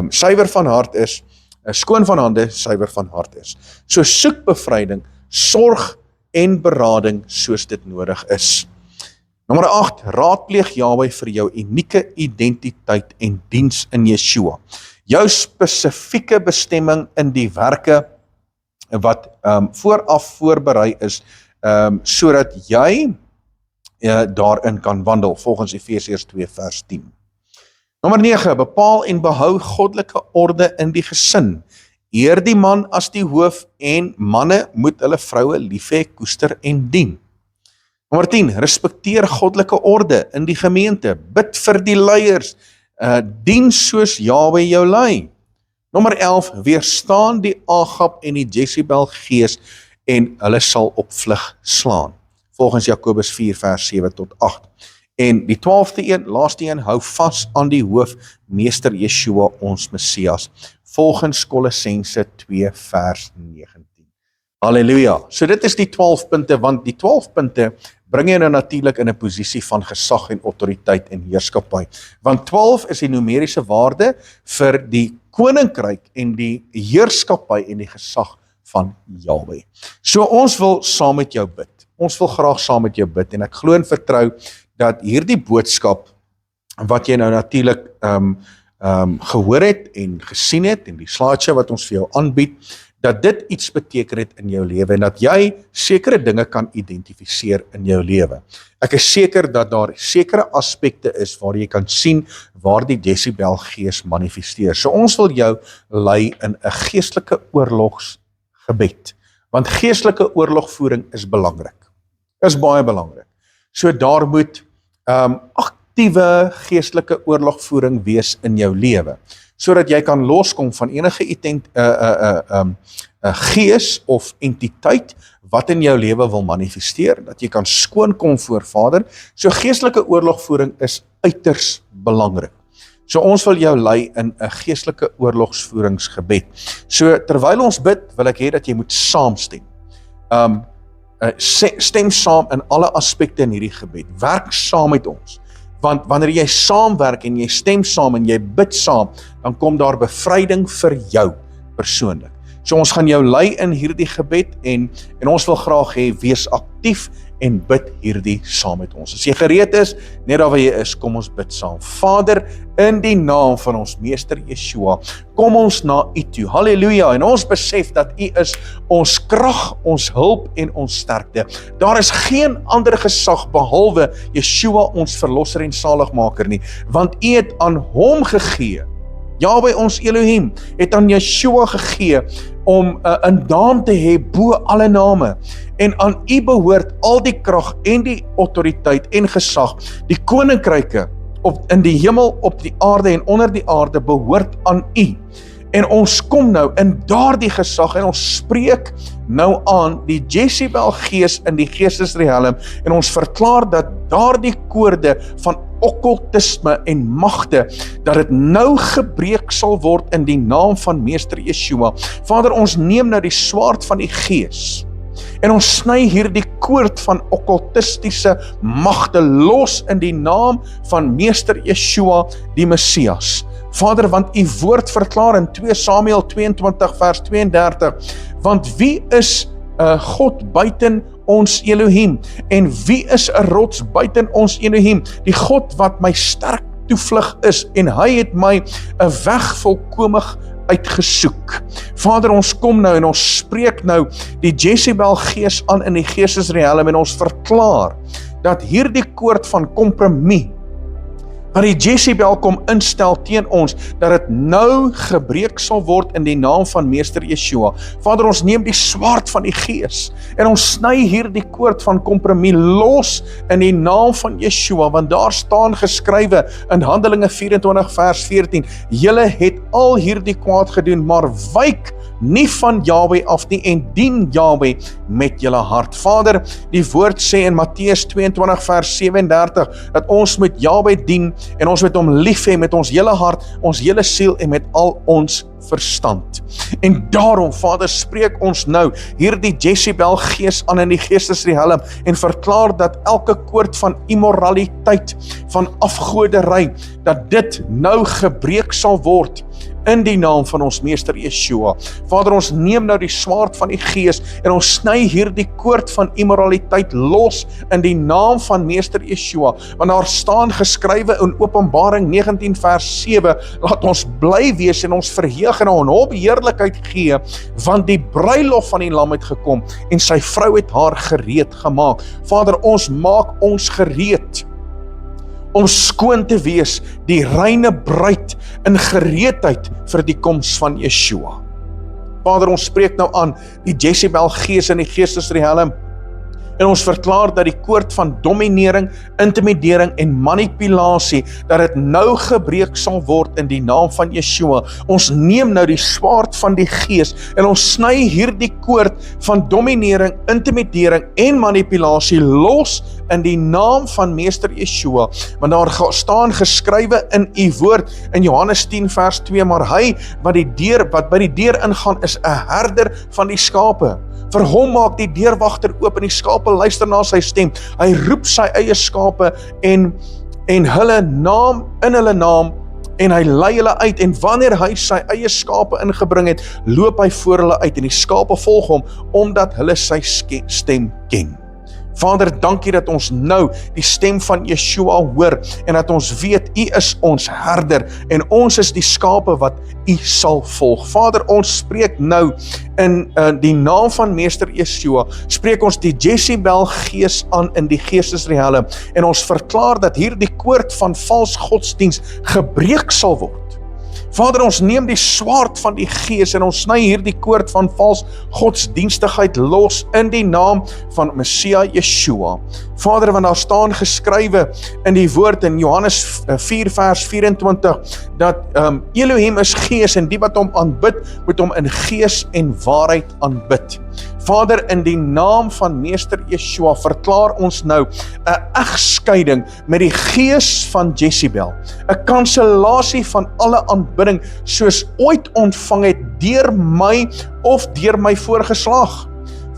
suiwer van hart is, skoon van hande, suiwer van hart is. So soek bevryding, sorg en berading soos dit nodig is. Nommer 8, raadpleeg Jahwe vir jou unieke identiteit en diens in Yeshua. Jou spesifieke bestemming in die werke wat vooraf voorberei is, sodat jy daarin kan wandel, volgens Efesiërs 2 vers 10. Nommer 9, bepaal en behou goddelike orde in die gesin. Eer die man as die hoof en manne moet hulle vroue lief hê, koester en dien. Nommer 10, respekteer goddelike orde in die gemeente. Bid vir die leiers, dien soos Jahwe jou lei. Nommer 11, weerstaan die Agab en die Jezebel gees en hulle sal op vlug slaan. Volgens Jakobus 4 vers 7 tot 8. En die 12de een, laaste een, hou vas aan die hoof, meester Yeshua ons Messias. Volgens Kolossense 2 vers 19. Halleluja. So dit is die 12 punte, want die 12 punte bring jy nou natuurlik in 'n posisie van gesag en autoriteit en heerskappy. Want 12 is die numeriese waarde vir die koninkryk en die heerskappy en die gesag van Jahwe. So ons wil saam met jou bid. Ons wil graag saam met jou bid en ek glo en vertrou dat hierdie boodskap wat jy nou natuurlik gehoor het en gesien het en die slideshow wat ons vir jou aanbied, dat dit iets beteken het in jou lewe en dat jy sekere dinge kan identifiseer in jou lewe. Ek is seker dat daar sekere aspekte is waar jy kan sien waar die Jezebel gees manifesteer. So ons wil jou lei in 'n geestelike oorlogsgebed, want geestelike oorlogvoering is belangrik. Is baie belangrik. So daar moet aktiewe geestelike oorlogvoering wees in jou lewe, sodat jy kan loskom van enige gees of entiteit wat in jou lewe wil manifesteer, dat jy kan skoonkom voor Vader. So geestelike oorlogvoering is uiters belangrik. So ons wil jou lei in 'n geestelike oorlogsvoeringsgebed. So terwyl ons bid, wil ek hê dat jy moet saamstem. Stem saam in alle aspekte in hierdie gebed. Werk saam met ons. Want wanneer jy saamwerk en jy stem saam en jy bid saam, dan kom daar bevryding vir jou persoonlik. So ons gaan jou lei in hierdie gebed en ons wil graag hê, wees aktief en bid hierdie saam met ons. As jy gereed is, net daar waar jy is, kom ons bid saam. Vader, in die naam van ons Meester Yeshua, kom ons na U toe. Halleluja, en ons besef dat U is ons krag, ons hulp en ons sterkte. Daar is geen ander gesag behalwe Yeshua, ons verlosser en saligmaker nie, want U het aan hom gegee. Jahwe ons Elohim het aan Yeshua gegee om 'n naam te hê bo alle name. En aan U behoort al die krag en die autoriteit en gesag. Die koninkryke in die hemel, op die aarde en onder die aarde behoort aan U. En ons kom nou in daardie gesag en ons spreek nou aan die Jezebel gees in die geestesriem en ons verklaar dat daardie koorde van okkultisme en magte, dat dit nou gebreek sal word in die naam van Meester Yeshua. Vader, ons neem nou die swaard van die gees en ons sny hierdie koord van okkultistiese magte los in die naam van Meester Yeshua, die Messias. Vader, want U woord verklaar in 2 Samuel 22 vers 32, want wie is God buiten ons Elohim, en wie is 'n rots buiten ons Elohim, die God wat my sterk toevlug is, en hy het my 'n weg volkomig uitgesoek. Vader, ons kom nou en ons spreek nou die Jezebel gees aan in die geestesriem en ons verklaar dat hierdie koord van kompromie wat die Jezebel kom instel teen ons, dat dit nou gebreek sal word in die naam van Meester Yeshua. Vader, ons neem die swaard van die gees en ons sny hierdie koord van kompromie los in die naam van Yeshua, want daar staan geskrywe in Handelinge 24 vers 14, julle het al hierdie kwaad gedoen, maar wyk nie van Jahwe af nie en dien Jahwe met julle hart. Vader, die woord sê in Matteus 22 vers 37, dat ons moet Jahwe dien en ons moet hom lief hê met ons hele hart, ons hele siel en met al ons verstand. En daarom, Vader, spreek ons nou hierdie Jezebel gees aan in die geestesriem en verklaar dat elke koord van immoraliteit, van afgoderry, dat dit nou gebreek sal word in die naam van ons Meester Yeshua. Vader, ons neem nou die swaard van die gees en ons sny hierdie koord van immoraliteit los in die naam van Meester Yeshua, want daar staan geskrywe in Openbaring 19 vers 7, laat ons bly wees en ons verheug en aan hom heerlikheid gee, want die bruilof van die lam het gekom en sy vrou het haar gereed gemaak. Vader, ons maak ons gereed om skoon te wees, die reine bruid in gereedheid vir die koms van Yeshua. Vader, ons spreek nou aan die Jezebel gees in die geestesriem en ons verklaar dat die koord van dominering, intimidering en manipulasie, dat dit nou gebreek sal word in die naam van Yeshua. Ons neem nou die swaard van die gees en ons sny hierdie koord van dominering, intimidering en manipulasie los in die naam van Meester Yeshua, want daar staan geskrywe in U woord in Johannes 10 vers 2, maar hy wat by die deur ingaan is 'n herder van die skape. Vir hom maak die deurwagter oop en die skape luister na sy stem. Hy roep sy eie skape en hulle naam in hulle naam en hy lei hulle uit, en wanneer hy sy eie skape ingebring het, loop hy voor hulle uit en die skape volg hom omdat hulle sy stem ken. Vader, dankie dat ons nou die stem van Yeshua hoor en dat ons weet, U is ons herder en ons is die skape wat U sal volg. Vader, ons spreek nou in die naam van Meester Yeshua, spreek ons die Jezebel gees aan in die geestesrealm en ons verklaar dat hier die koord van vals godsdienst gebreek sal word. Vader, ons neem die swaard van die gees en ons sny hier die koord van vals godsdienstigheid los in die naam van Messia Yeshua. Vader, want daar staan geskrywe in die woord in Johannes 4 vers 24 dat Elohim is gees en die wat hom aanbid moet hom in gees en waarheid aanbid. Vader, in die naam van Meester Yeshua verklaar ons nou 'n egskeiding met die gees van Jezebel, 'n kansellasie van alle aanbidding soos ooit ontvang het deur my of deur my voorgeslag.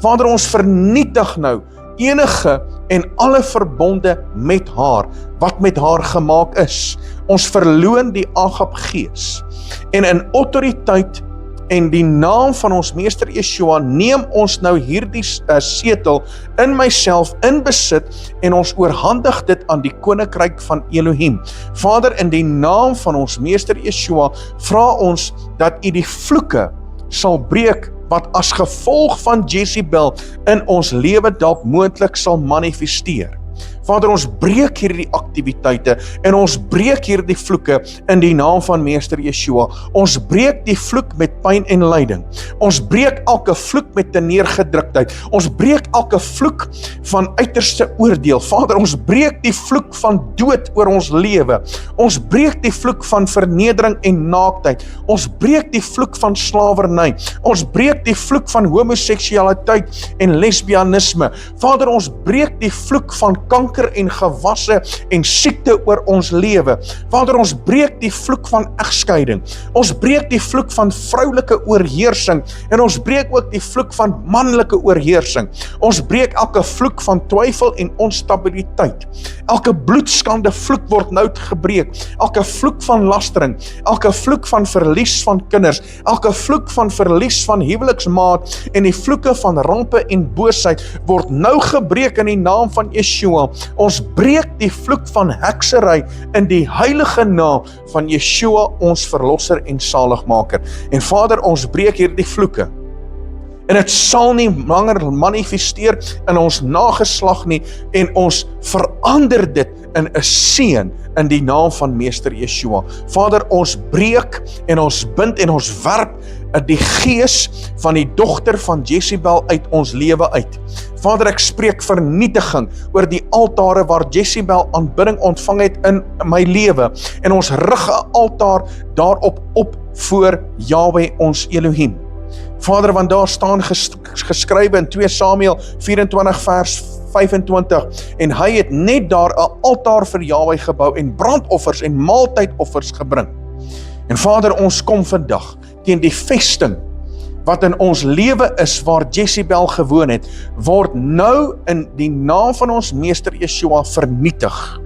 Vader, ons vernietig nou enige en alle verbonde met haar, wat met haar gemaak is. Ons verloon die Agab gees en in autoriteit en die naam van ons Meester Yeshua neem ons nou hierdie setel in myself in besit en ons oorhandig dit aan die koninkryk van Elohim. Vader, in die naam van ons Meester Yeshua vra ons dat U die vloeke sal breek wat as gevolg van Jezebel in ons lewe dalk moontlik sal manifesteer. Vader, ons breek hierdie aktiwiteite en ons breek hierdie vloeke in die naam van Meester Yeshua. Ons breek die vloek met pyn en lyding. Ons breek elke vloek met neergedruktheid. Ons breek elke vloek van uiterste oordeel. Vader, ons breek die vloek van dood oor ons lewe. Ons breek die vloek van vernedering en naaktheid. Ons breek die vloek van slawerny. Ons breek die vloek van homoseksualiteit en lesbianisme. Vader, ons breek die vloek van kanker en gewasse en siekte oor ons lewe. Vader, ons breek die vloek van egskeiding. Ons breek die vloek van vroulike oorheersing en ons breek ook die vloek van manlike oorheersing. Ons breek elke vloek van twyfel en onstabiliteit. Elke bloedskande vloek word nou gebreek. Elke vloek van lastering, elke vloek van verlies van kinders, elke vloek van verlies van huweliksmaat en die vloeke van rampe en boosheid word nou gebreek in die naam van Yeshua. Ons breek die vloek van heksery in die heilige naam van Yeshua, ons verlosser en saligmaker. En Vader, ons breek hierdie vloeke. En dit sal nie langer manifesteer in ons nageslag nie en ons verander dit in 'n seën in die naam van Meester Yeshua. Vader, ons breek en ons bind en ons werp die gees van die dogter van Jezebel uit ons lewe uit. Vader, ek spreek vernietiging oor die altare waar Jezebel aanbidding ontvang het in my lewe en ons rig 'n altaar daarop op voor Yahweh ons Elohim. Vader, want daar staan geskrywe in 2 Samuel 24 vers 25 en hy het net daar 'n altaar vir Yahweh gebou en brandoffers en maaltydoffers gebring. En Vader, ons kom vandag teen die vesting wat in ons lewe is waar Jezebel gewoon het, word nou in die naam van ons Meester Yeshua vernietig.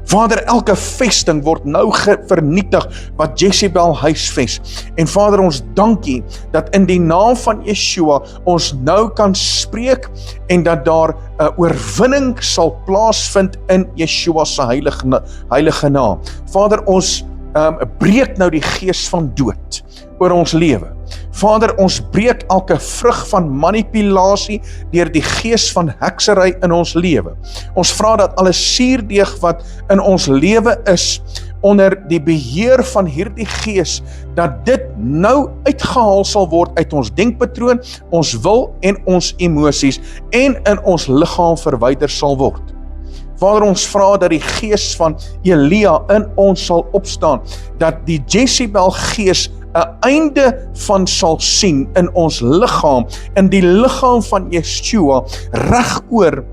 Vader, elke vesting word nou vernietig wat Jezebel huisves. En Vader, ons dankie dat in die naam van Yeshua ons nou kan spreek en dat daar 'n oorwinning sal plaasvind in Yeshua se heilige naam. Vader, ons breek nou die gees van dood oor ons lewe. Vader, ons breek elke vrug van manipulasie deur die gees van heksery in ons lewe. Ons vra dat alle suurdeeg wat in ons lewe is onder die beheer van hierdie gees, dat dit nou uitgehaal sal word uit ons denkpatroon, ons wil en ons emosies en in ons liggaam verwyder sal word. Vader, ons vra dat die gees van Elia in ons sal opstaan, dat die Jezebel gees 'n einde van sal sien in ons liggaam, in die liggaam van Yeshua, reg oor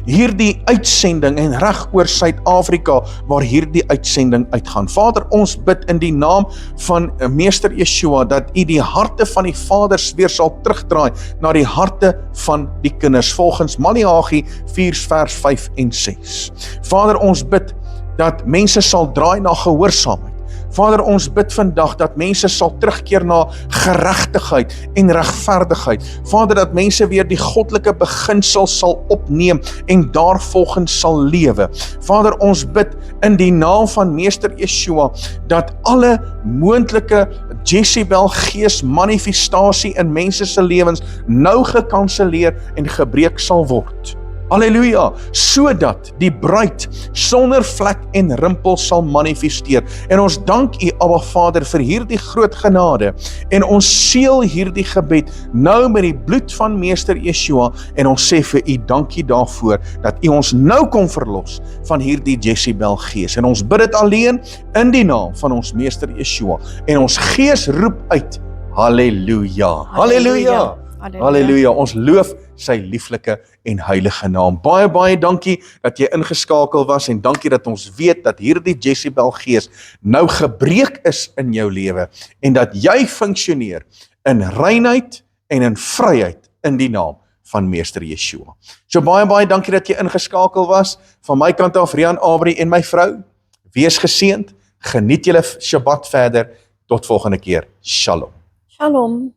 hierdie uitsending en reg oor Suid-Afrika waar hierdie uitsending uitgaan. Vader, ons bid in die naam van Meester Yeshua dat U die harte van die vaders weer sal terugdraai na die harte van die kinders, volgens Maleagi 4 vers 5 en 6. Vader, ons bid dat mense sal draai na gehoorsaamheid. Vader, ons bid vandag dat mense sal terugkeer na geregtigheid en regverdigheid. Vader, dat mense weer die goddelike beginsel sal opneem en daarvolgens sal lewe. Vader, ons bid in die naam van Meester Yeshua dat alle moontlike Jezebel gees manifestasie in mense se lewens nou gekanselleer en gebreek sal word. Halleluja, sodat die bruid sonder vlek en rimpel sal manifesteer. En ons dank U, Abba Vader, vir hierdie groot genade. En ons seël hierdie gebed nou met die bloed van Meester Yeshua. En ons sê vir U dankie daarvoor, dat U ons nou kom verlos van hierdie Jezebel gees. En ons bid dit alleen in die naam van ons Meester Yeshua. En ons gees roep uit, halleluja, halleluja. Halleluja, ons loof sy lieflike en heilige naam. Baie, baie dankie dat jy ingeskakel was en dankie dat ons weet dat hierdie Jezebel gees nou gebreek is in jou lewe en dat jy funksioneer in reinheid en in vryheid in die naam van Meester Yeshua. So baie, baie dankie dat jy ingeskakel was. Van my kant af, Rian Abri en my vrou, wees geseënd, geniet julle Shabbat verder, tot volgende keer. Shalom. Shalom.